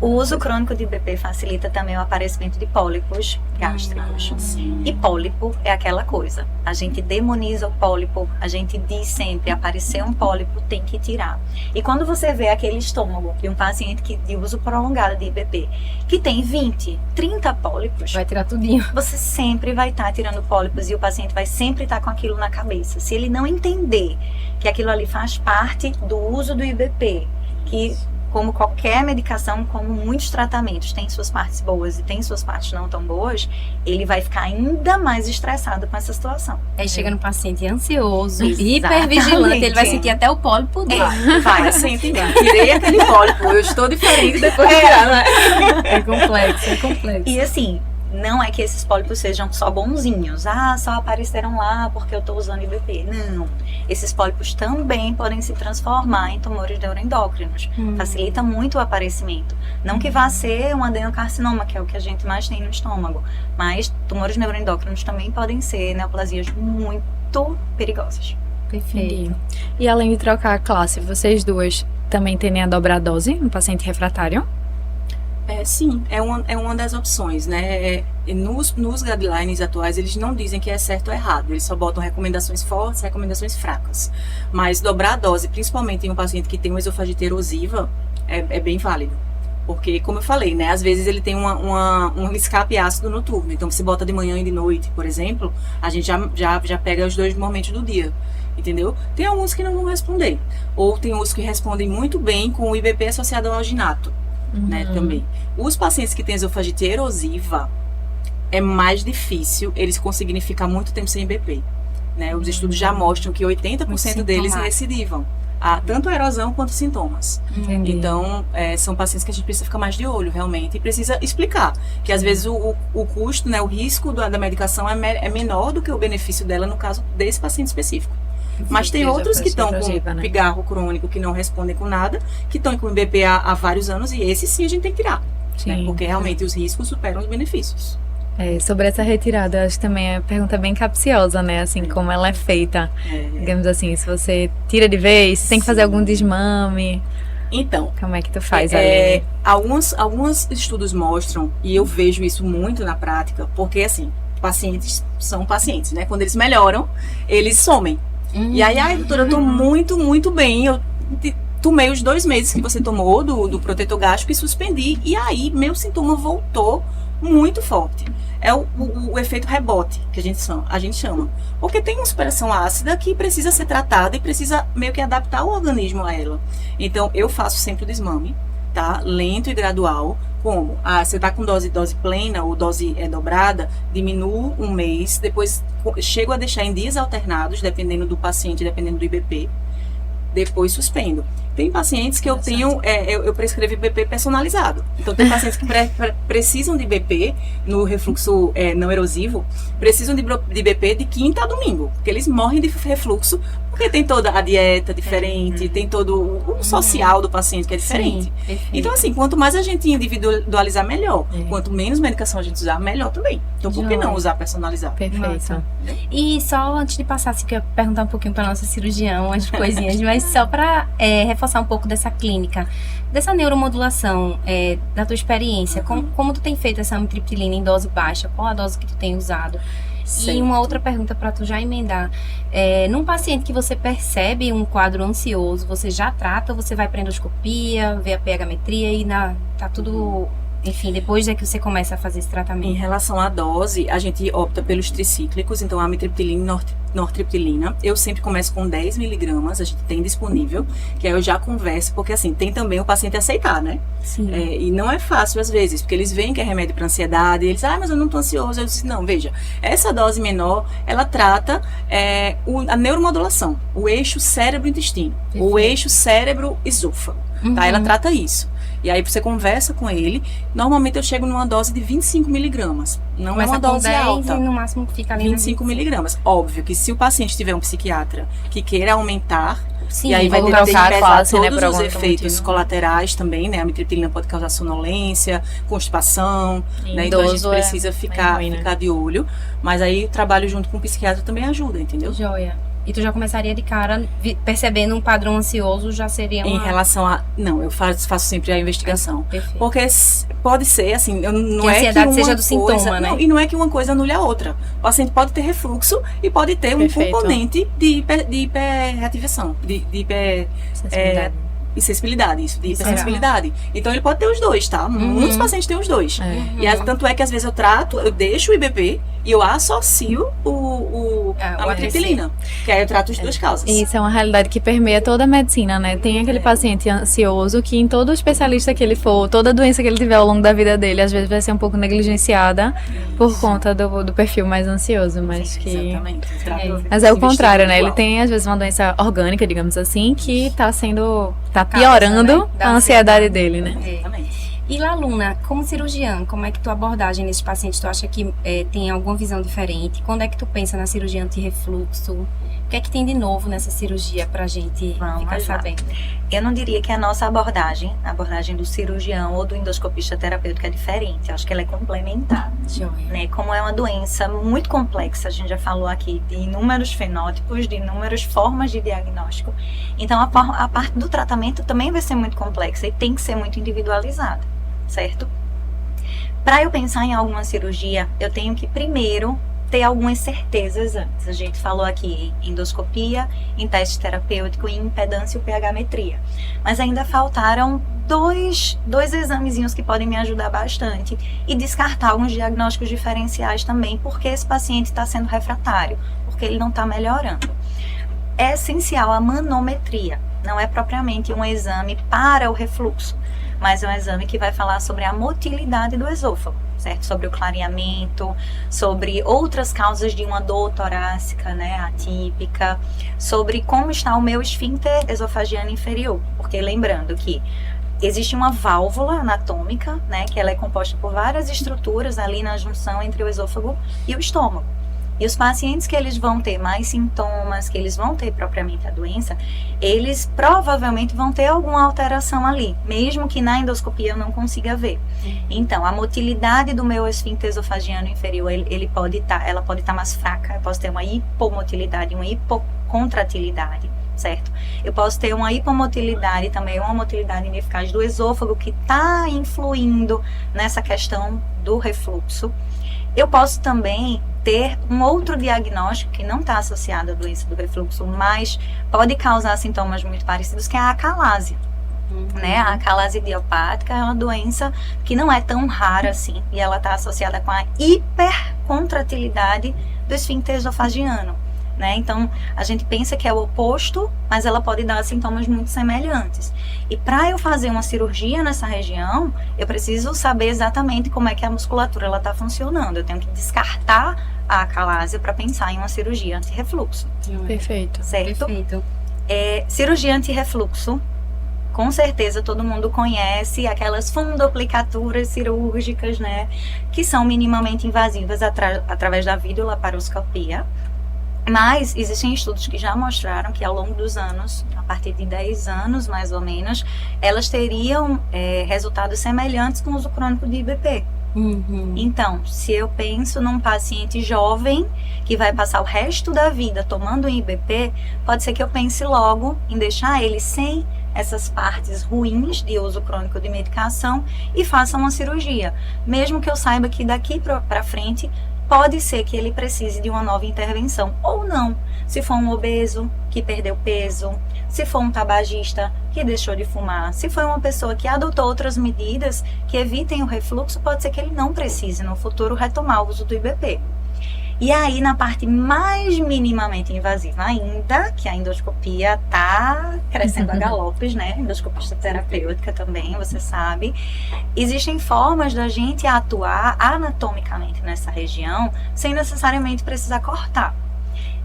O Uhum. uso crônico de IBP facilita também o aparecimento de pólipos gástricos. E pólipo é aquela coisa. A gente demoniza o pólipo, a gente diz sempre, apareceu um pólipo, tem que tirar. E quando você vê aquele estômago de um paciente de uso prolongado de IBP, que tem 20, 30 pólipos, vai tirar tudinho. Você sempre vai estar tirando pólipos e o paciente vai sempre estar com aquilo na cabeça. Se ele não entender que aquilo ali faz parte do uso do IBP, que como qualquer medicação, como muitos tratamentos tem suas partes boas e tem suas partes não tão boas, ele vai ficar ainda mais estressado com essa situação. Aí chega no paciente ansioso, Exatamente. hipervigilante, ele vai sentir até o pólipo dele. Vai, sente, tirei aquele pólipo, eu estou diferente depois de tirar, né? É complexo, é complexo. E assim, não é que esses pólipos sejam só bonzinhos. Ah, só apareceram lá porque eu tô usando IBP. Não. Esses pólipos também podem se transformar em tumores neuroendócrinos. Facilita muito o aparecimento. Não que vá ser um adenocarcinoma, que é o que a gente mais tem no estômago. Mas tumores neuroendócrinos também podem ser neoplasias muito perigosas. Perfeito. E além de trocar a classe, vocês duas também tendem a dobrar a dose no paciente refratário? Sim, é uma das opções, né? Nos guidelines atuais, eles não dizem que é certo ou errado, eles só botam recomendações fortes, recomendações fracas. Mas dobrar a dose, principalmente em um paciente que tem uma esofagite erosiva, é bem válido. Porque, como eu falei, né? Às vezes ele tem um escape ácido noturno. Então, se bota de manhã e de noite, por exemplo, a gente já pega os dois momentos do dia. Entendeu? Tem alguns que não vão responder. Ou tem uns que respondem muito bem com o IBP associado ao alginato. Né, também. Os pacientes que têm esofagite erosiva, é mais difícil eles conseguirem ficar muito tempo sem IBP. Né? Os estudos já mostram que 80% deles recidivam. Tanto a erosão quanto os sintomas. Entendi. Então, são pacientes que a gente precisa ficar mais de olho, realmente, e precisa explicar. Que às vezes o custo, né, o risco da medicação é menor do que o benefício dela no caso desse paciente específico. Mas tem outros que estão com pigarro crônico, que não respondem com nada, que estão com IBP há vários anos, e esse sim a gente tem que tirar. Né? Porque realmente os riscos superam os benefícios. Sobre essa retirada, eu acho que também é uma pergunta bem capciosa, né? Assim, como ela é feita. Digamos assim, se você tira de vez, se tem que fazer algum desmame. Então, como é que tu faz ali? Alguns estudos mostram, e eu vejo isso muito na prática, porque assim, pacientes são pacientes, né? Quando eles melhoram, eles somem. E aí, doutora, eu tô muito, muito bem. Eu tomei os 2 meses que você tomou do protetor gástrico e suspendi. E aí, meu sintoma voltou muito forte. É o efeito rebote, que a gente chama. Porque tem uma superação ácida que precisa ser tratada e precisa meio que adaptar o organismo a ela. Então, eu faço sempre o desmame, tá? Lento e gradual. Como? Você tá com dose plena ou dose dobrada, diminuo 1 mês, depois chego a deixar em dias alternados, dependendo do paciente, dependendo do IBP, depois suspendo. Tem pacientes que eu tenho, eu prescrevo IBP personalizado. Então, tem pacientes que precisam de IBP no refluxo não erosivo, precisam de IBP de quinta a domingo, porque eles morrem de refluxo, porque tem toda a dieta diferente, tem todo o social do paciente que é diferente. Sim, então, assim, quanto mais a gente individualizar, melhor. Quanto menos medicação a gente usar, melhor também. Então, por que não usar personalizado? Perfeito. E só antes de passar, assim, que eu ia perguntar um pouquinho para nossa cirurgião, umas coisinhas, mas só para reforçar um pouco dessa clínica, dessa neuromodulação, da tua experiência, como tu tem feito essa amitriptilina em dose baixa? Qual a dose que tu tem usado? Certo. E uma outra pergunta para tu já emendar. Num paciente que você percebe um quadro ansioso, você já trata ou você vai para endoscopia, vê a pH-metria e tá tudo... Enfim, depois é que você começa a fazer esse tratamento. Em relação à dose, a gente opta pelos tricíclicos, então a amitriptilina e nortriptilina. Eu sempre começo com 10 miligramas, a gente tem disponível, que aí eu já converso, porque assim, tem também o paciente aceitar, né? Sim. E não é fácil às vezes, porque eles veem que é remédio para ansiedade, e eles, mas eu não tô ansioso. Eu disse, não, veja, essa dose menor, ela trata a neuromodulação, o eixo cérebro-intestino, o eixo cérebro-esôfago, tá? Ela trata isso. E aí você conversa com ele. Normalmente eu chego numa dose de 25 miligramas. Não começa é uma dose 10 alta. E no máximo fica ali 25 miligramas. Óbvio que se o paciente tiver um psiquiatra que queira aumentar, sim, e aí vai ter que pesar classe, todos né, os efeitos colaterais também, né? A amitriptilina pode causar sonolência, constipação, né? Então a gente precisa ficar de olho. Mas aí o trabalho junto com o psiquiatra também ajuda, entendeu? Joia. E tu já começaria de cara, percebendo um padrão ansioso, já seria uma... Em relação a... Não, eu faço sempre a investigação. Perfeito. Porque pode ser, assim, não que é que a ansiedade uma seja do sintoma, né? Não, e não é que uma coisa anule a outra. O paciente pode ter refluxo e pode ter um componente de hiperreativação, de insensibilidade, isso, de Isso, hipersensibilidade. Então ele pode ter os dois, tá? Muitos pacientes têm os dois. Tanto é que às vezes eu deixo o IBP e eu associo a amitriptilina, que aí eu trato as duas causas. Isso é uma realidade que permeia toda a medicina, né? Tem aquele paciente ansioso que em todo especialista que ele for, toda doença que ele tiver ao longo da vida dele, às vezes vai ser um pouco negligenciada por conta do perfil mais ansioso, mas que... Exatamente. Mas é o contrário, né? Ele tem, às vezes, uma doença orgânica, digamos assim, que tá piorando, né? a ansiedade dele, né? Exatamente. E lá, Luna, como cirurgiã, como é que tua abordagem nesses pacientes? Tu acha que tem alguma visão diferente? Quando é que tu pensa na cirurgia anti-refluxo? O que é que tem de novo nessa cirurgia pra gente ficar sabendo? Eu não diria que a nossa abordagem, a abordagem do cirurgião ou do endoscopista terapêutico é diferente. Eu acho que ela é complementar. Né? Como é uma doença muito complexa, a gente já falou aqui de inúmeros fenótipos, de inúmeras formas de diagnóstico. Então, a parte do tratamento também vai ser muito complexa e tem que ser muito individualizada, certo? Para eu pensar em alguma cirurgia, eu tenho que primeiro ter algumas certezas antes. A gente falou aqui em endoscopia, em teste terapêutico, em impedância e pH-metria. Mas ainda faltaram dois examezinhos que podem me ajudar bastante e descartar alguns diagnósticos diferenciais também, porque esse paciente está sendo refratário, porque ele não está melhorando. É essencial a manometria. Não é propriamente um exame para o refluxo, mas é um exame que vai falar sobre a motilidade do esôfago, certo? Sobre o clareamento, sobre outras causas de uma dor torácica, né, atípica, sobre como está o meu esfíncter esofagiano inferior, porque lembrando que existe uma válvula anatômica, né, que ela é composta por várias estruturas ali na junção entre o esôfago e o estômago. E os pacientes que eles vão ter mais sintomas, que eles vão ter propriamente a doença, eles provavelmente vão ter alguma alteração ali, mesmo que na endoscopia eu não consiga ver. Então, a motilidade do meu esfíncter esofagiano inferior, ela pode estar mais fraca, eu posso ter uma hipomotilidade, uma hipocontratilidade, certo? Eu posso ter uma hipomotilidade também, uma motilidade ineficaz do esôfago que está influindo nessa questão do refluxo. Eu posso também ter um outro diagnóstico que não está associado à doença do refluxo, mas pode causar sintomas muito parecidos, que é a acalásia. Né? A acalásia idiopática é uma doença que não é tão rara assim, e ela está associada com a hipercontratilidade do esfíncter esofagiano. Né? Então, a gente pensa que é o oposto, mas ela pode dar sintomas muito semelhantes. E para eu fazer uma cirurgia nessa região, eu preciso saber exatamente como é que a musculatura está funcionando. Eu tenho que descartar a acalásia para pensar em uma cirurgia anti-refluxo. Perfeito. Certo? Perfeito. Cirurgia anti-refluxo, com certeza todo mundo conhece aquelas fundoplicaturas cirúrgicas, né? Que são minimamente invasivas através da videolaparoscopia. Mas existem estudos que já mostraram que ao longo dos anos, a partir de 10 anos mais ou menos, elas teriam resultados semelhantes com o uso crônico de IBP. Então, se eu penso num paciente jovem que vai passar o resto da vida tomando um IBP, pode ser que eu pense logo em deixar ele sem essas partes ruins de uso crônico de medicação e faça uma cirurgia. Mesmo que eu saiba que daqui para frente pode ser que ele precise de uma nova intervenção, ou não. Se for um obeso que perdeu peso, se for um tabagista que deixou de fumar, se for uma pessoa que adotou outras medidas que evitem o refluxo, pode ser que ele não precise no futuro retomar o uso do IBP. E aí, na parte mais minimamente invasiva ainda, que a endoscopia está crescendo a galopes, né? Endoscopista terapêutica também, você sabe. Existem formas da gente atuar anatomicamente nessa região sem necessariamente precisar cortar.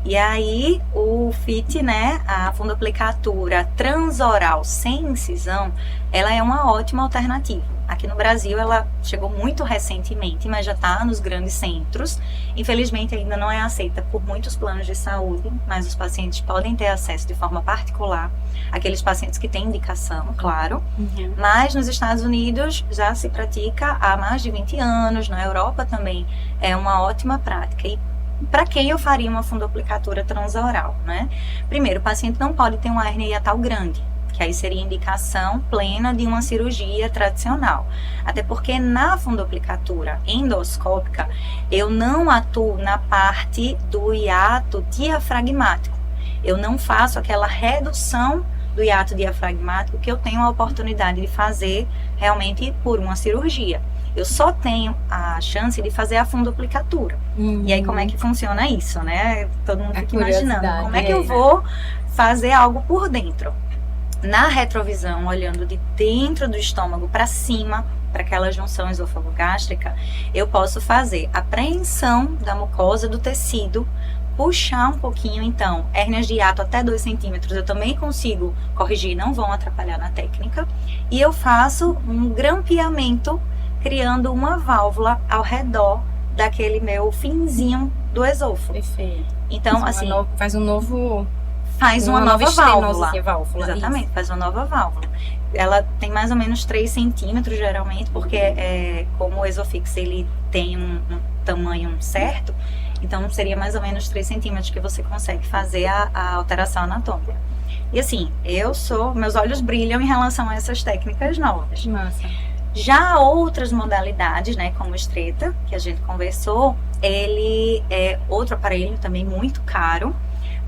E aí, o FIT, né, a fundoplicatura transoral sem incisão, ela é uma ótima alternativa. Aqui no Brasil, ela chegou muito recentemente, mas já está nos grandes centros. Infelizmente, ainda não é aceita por muitos planos de saúde, mas os pacientes podem ter acesso de forma particular. Aqueles pacientes que têm indicação, claro. Mas nos Estados Unidos já se pratica há mais de 20 anos. Na Europa também é uma ótima prática. E para quem eu faria uma fundoplicatura transoral, né? Primeiro, o paciente não pode ter uma hérnia hiatal grande, que aí seria indicação plena de uma cirurgia tradicional. Até porque na fundoplicatura endoscópica, eu não atuo na parte do hiato diafragmático. Eu não faço aquela redução do hiato diafragmático que eu tenho a oportunidade de fazer realmente por uma cirurgia. Eu só tenho a chance de fazer a fundoplicatura. E aí, como é que funciona isso, né? Todo mundo fica imaginando. Como é que eu vou fazer algo por dentro? Na retrovisão, olhando de dentro do estômago para cima, para aquela junção esôfago-gástrica, eu posso fazer a apreensão da mucosa do tecido, puxar um pouquinho, então, hérnias de hiato até 2 centímetros, eu também consigo corrigir, não vão atrapalhar na técnica. E eu faço um grampeamento, criando uma válvula ao redor daquele meu finzinho do esôfago. Perfeito. Então, assim, faz uma nova válvula. Exatamente, faz uma nova válvula. Ela tem mais ou menos 3 centímetros, geralmente, porque como o Esofix ele tem um tamanho certo, então seria mais ou menos 3 centímetros que você consegue fazer a alteração anatômica. E assim, meus olhos brilham em relação a essas técnicas novas. Massa. Já outras modalidades, né, como o Stretta, que a gente conversou, ele é outro aparelho também muito caro,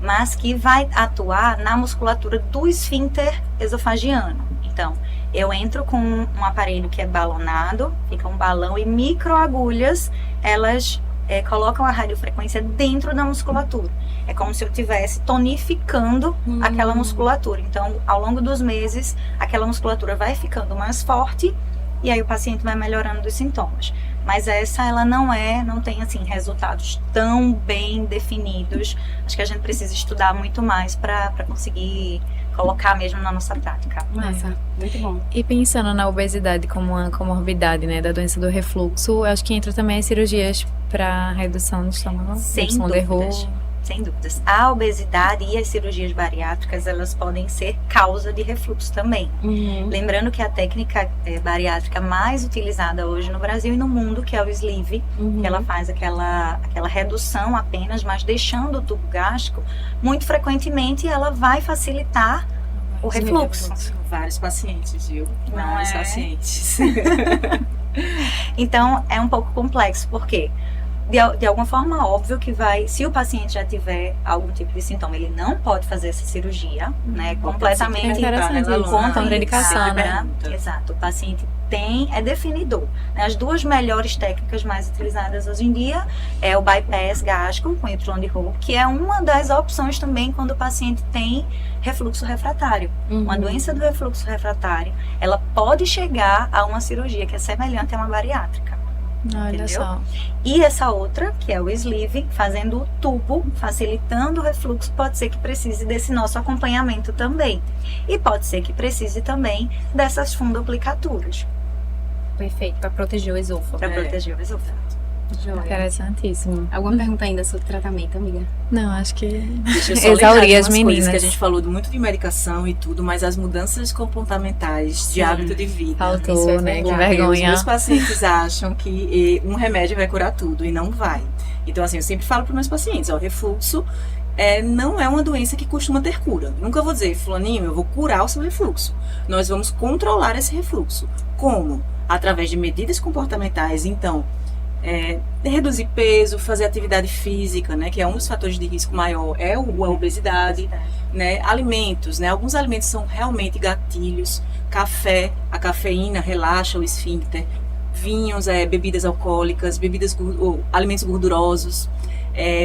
mas que vai atuar na musculatura do esfíncter esofagiano. Então, eu entro com um aparelho que é balonado, fica um balão e microagulhas, elas colocam a radiofrequência dentro da musculatura. É como se eu estivesse tonificando aquela musculatura. Então, ao longo dos meses, aquela musculatura vai ficando mais forte e aí o paciente vai melhorando dos sintomas. Mas ela não tem assim resultados tão bem definidos. Acho que a gente precisa estudar muito mais para conseguir colocar mesmo na nossa prática. Massa, muito bom. E pensando na obesidade como uma comorbidade, né, da doença do refluxo, acho que entra também as cirurgias para redução do estômago, redução do erro. Sem dúvidas. A obesidade e as cirurgias bariátricas, elas podem ser causa de refluxo também. Lembrando que a técnica bariátrica mais utilizada hoje no Brasil e no mundo, que é o sleeve, que ela faz aquela redução apenas, mas deixando o tubo gástrico, muito frequentemente ela vai facilitar o refluxo. Vários pacientes, viu? Vários pacientes. Então, é um pouco complexo, porque de alguma forma, óbvio que se o paciente já tiver algum tipo de sintoma, ele não pode fazer essa cirurgia, né? Completamente contraindicação, né? Exato, o paciente é definidor. As duas melhores técnicas mais utilizadas hoje em dia é o bypass gástrico com Y de Hope, que é uma das opções também quando o paciente tem refluxo refratário. Uma doença do refluxo refratário, ela pode chegar a uma cirurgia que é semelhante a uma bariátrica. Olha entendeu? só. E essa outra, que é o sleeve, fazendo o tubo, facilitando o refluxo, pode ser que precise desse nosso acompanhamento também. E pode ser que precise também dessas fundoplicaturas. Perfeito, para proteger o esôfago. Para proteger o esôfago. Interessantíssimo. Alguma pergunta ainda sobre tratamento, amiga? Não, acho que Deixa eu só exauri lembrar as de umas coisas meninas. que a gente falou muito de medicação e tudo, mas as mudanças comportamentais de hábito de vida. Faltou, Isso é né? Que verdade. vergonha. Os meus pacientes acham que um remédio vai curar tudo e não vai. Então, assim, eu sempre falo para os meus pacientes, refluxo não é uma doença que costuma ter cura. Nunca vou dizer, fulaninho, eu vou curar o seu refluxo. Nós vamos controlar esse refluxo. Como? Através de medidas comportamentais, então, reduzir peso, fazer atividade física, né, que é um dos fatores de risco maior, a obesidade, né, alimentos, né, alguns alimentos são realmente gatilhos, café, a cafeína relaxa o esfíncter, vinhos, bebidas alcoólicas, alimentos gordurosos,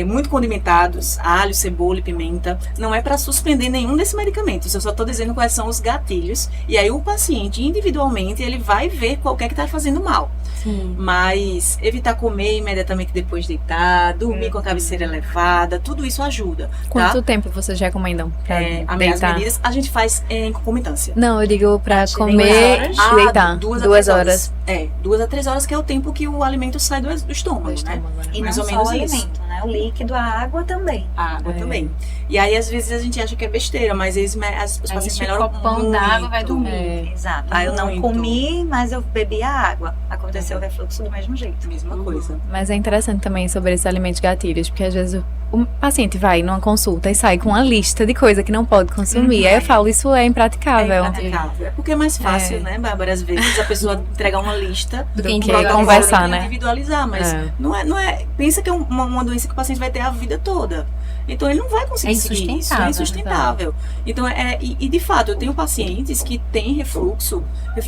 muito condimentados, alho, cebola e pimenta, não é para suspender nenhum desses medicamentos, eu só estou dizendo quais são os gatilhos, e aí o paciente individualmente ele vai ver qual que está fazendo mal. Sim. Mas evitar comer imediatamente depois de deitar, dormir com a cabeceira elevada, tudo isso ajuda. Quanto tá? tempo vocês recomendam pra As deitar? medidas a gente faz em concomitância. Não, eu digo pra De comer 2 e deitar. 2 horas. 2 a 3 horas, que é o tempo que o alimento sai do estômago, né? E Mais não ou só menos o isso. alimento, né? O líquido, a água também. A água também. E aí, às vezes, a gente acha que é besteira, mas os pacientes melhoram o copão d'água vai dormir. Exato. Aí eu não Muito. comi, mas eu bebi a água. Aconteceu o refluxo do mesmo jeito. Mesma coisa. Mas é interessante também sobre esses alimentos gatilhos, porque às vezes o paciente vai numa consulta e sai com uma lista de coisa que não pode consumir. Aí eu falo, isso é impraticável. É porque é mais fácil, né, Bárbara? Às vezes a pessoa entregar uma lista Do que conversar, né? Individualizar, mas não é. Pensa que é uma doença que o paciente vai ter a vida toda. Então ele não vai conseguir insustentável. É insustentável. Então, de fato, eu tenho pacientes que têm refluxo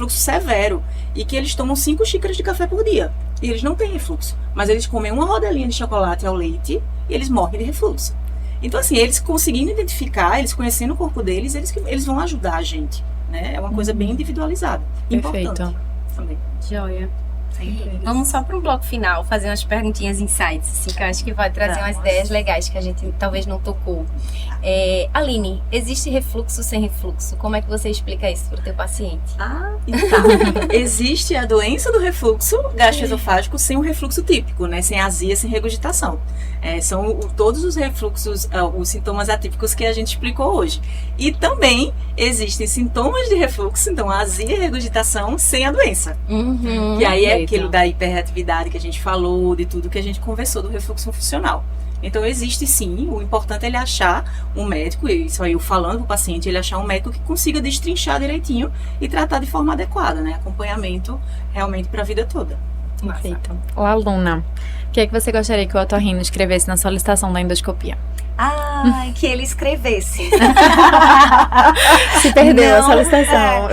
severo, e que eles tomam 5 xícaras de café por dia. E eles não têm refluxo. Mas eles comem uma rodelinha de chocolate ao leite e eles morrem de refluxo. Então, assim, eles conseguindo identificar, eles conhecendo o corpo deles, eles vão ajudar a gente, né? É uma coisa bem individualizada. Perfeito. Importante também. Joia. Vamos só para um bloco final, fazer umas perguntinhas insights, assim, que eu acho que vai trazer umas ideias legais que a gente talvez não tocou. Aline, existe refluxo sem refluxo? Como é que você explica isso para o teu paciente? Existe a doença do refluxo gastroesofágico sem o refluxo típico, né? Sem azia, sem regurgitação. São todos os refluxos, os sintomas atípicos que a gente explicou hoje. E também existem sintomas de refluxo, então azia e regurgitação sem a doença. E aí é aquilo da hiperreatividade que a gente falou, de tudo que a gente conversou do refluxo funcional. Então existe sim, o importante é ele achar um médico, isso aí eu falando para o paciente, ele achar um médico que consiga destrinchar direitinho e tratar de forma adequada, né? Acompanhamento realmente para a vida toda. Perfeito. Ô, aluna, o que é que você gostaria que o otorrino escrevesse na solicitação da endoscopia? Que ele escrevesse. Se perdeu a solicitação.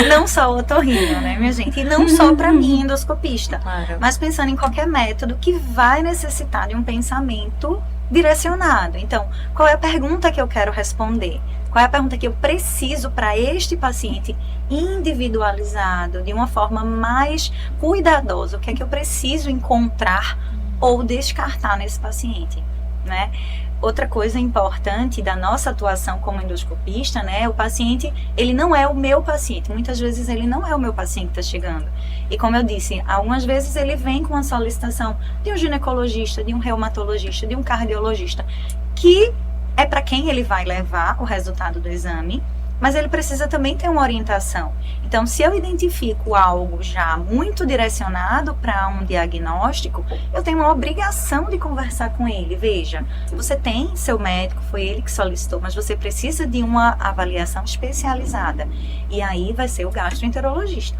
Não só o otorrino, né, minha gente? E não só para mim, endoscopista. Claro. Mas pensando em qualquer método que vai necessitar de um pensamento direcionado. Então, qual é a pergunta que eu quero responder? Qual é a pergunta que eu preciso para este paciente individualizado, de uma forma mais cuidadosa? O que é que eu preciso encontrar ou descartar nesse paciente, né? Outra coisa importante da nossa atuação como endoscopista, né? O paciente, ele não é o meu paciente. Muitas vezes ele não é o meu paciente que está chegando. E como eu disse, algumas vezes ele vem com uma solicitação de um ginecologista, de um reumatologista, de um cardiologista, que é para quem ele vai levar o resultado do exame, mas ele precisa também ter uma orientação. Então, se eu identifico algo já muito direcionado para um diagnóstico, eu tenho uma obrigação de conversar com ele. Veja, você tem seu médico, foi ele que solicitou, mas você precisa de uma avaliação especializada. E aí vai ser o gastroenterologista.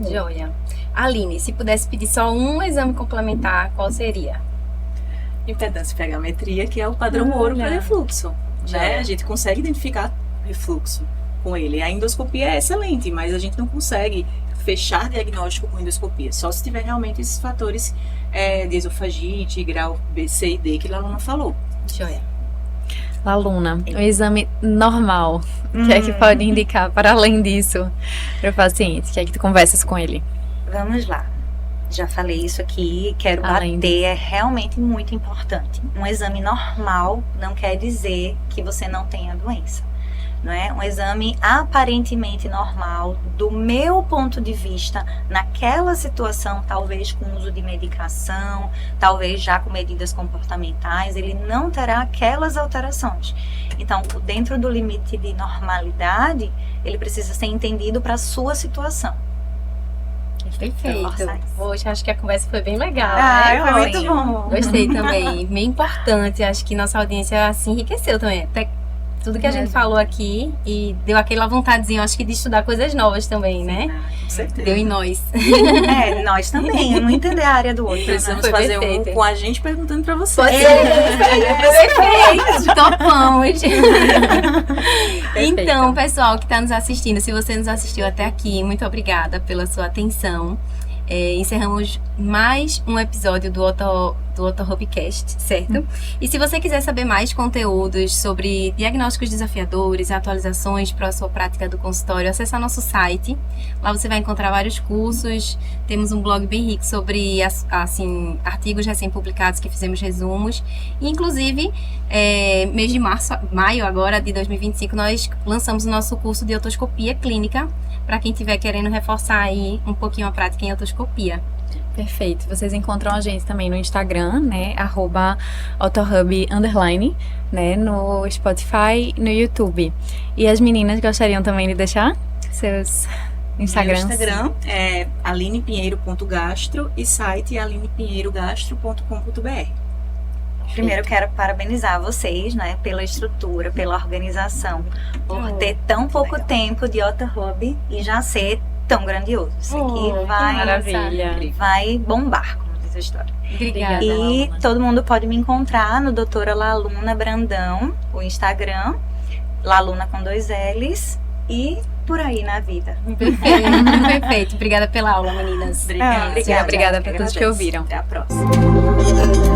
Joia. Aline, se pudesse pedir só um exame complementar, qual seria? Impedância e pegametria, que é o padrão ouro para refluxo. Né? A gente consegue identificar refluxo com ele. A endoscopia é excelente, mas a gente não consegue fechar diagnóstico com endoscopia, só se tiver realmente esses fatores de esofagite, grau B, C e D que a aluna falou. Joia. Aluna, o exame normal, o que é que pode indicar para além disso para o paciente? O que é que tu conversas com ele? Vamos lá. Já falei isso aqui, quero bater, é realmente muito importante. Um exame normal não quer dizer que você não tenha doença. Não é? Um exame aparentemente normal, do meu ponto de vista, naquela situação, talvez com uso de medicação, talvez já com medidas comportamentais, ele não terá aquelas alterações. Então, dentro do limite de normalidade, ele precisa ser entendido para a sua situação. Perfeito. Hoje acho que a conversa foi bem legal, né? Foi muito bom. Gostei também. Bem importante. Acho que nossa audiência se enriqueceu também. Até tudo que a gente falou aqui e deu aquela vontadezinha, acho que de estudar coisas novas também, né? Com certeza. Deu em nós. Nós também. Não entender a área do outro. Precisamos fazer um com a gente perguntando pra você. Perfeito. Topamos. Então, pessoal que está nos assistindo, se você nos assistiu até aqui, muito obrigada pela sua atenção. Encerramos mais um episódio do OtorHubcast, certo? E se você quiser saber mais conteúdos sobre diagnósticos desafiadores, atualizações para a sua prática do consultório, acesse nosso site. Lá você vai encontrar vários cursos. Temos um blog bem rico sobre assim, artigos recém-publicados que fizemos resumos. E, inclusive, mês de maio agora de 2025, nós lançamos o nosso curso de otoscopia clínica para quem estiver querendo reforçar aí um pouquinho a prática em otoscopia. Perfeito. Vocês encontram a gente também no Instagram, né? @otorhub_, né? No Spotify, no YouTube. E as meninas gostariam também de deixar seus Instagrams? Meu Instagram é alinepinheiro.gastro e site alinepinheirogastro.com.br. Primeiro, quero parabenizar vocês, né, pela estrutura, pela organização, por ter tão pouco tempo de OtorHub e já ser tão grandioso. Isso aqui vai bombar, como fiz a história. Obrigada. E Laluna. todo mundo pode me encontrar no Doutora Laluna Brandão, o Instagram, Laluna com 2 L's, e por aí na vida. Perfeito. Obrigada pela aula, meninas. Obrigada. Obrigada para todos que ouviram. Até a próxima.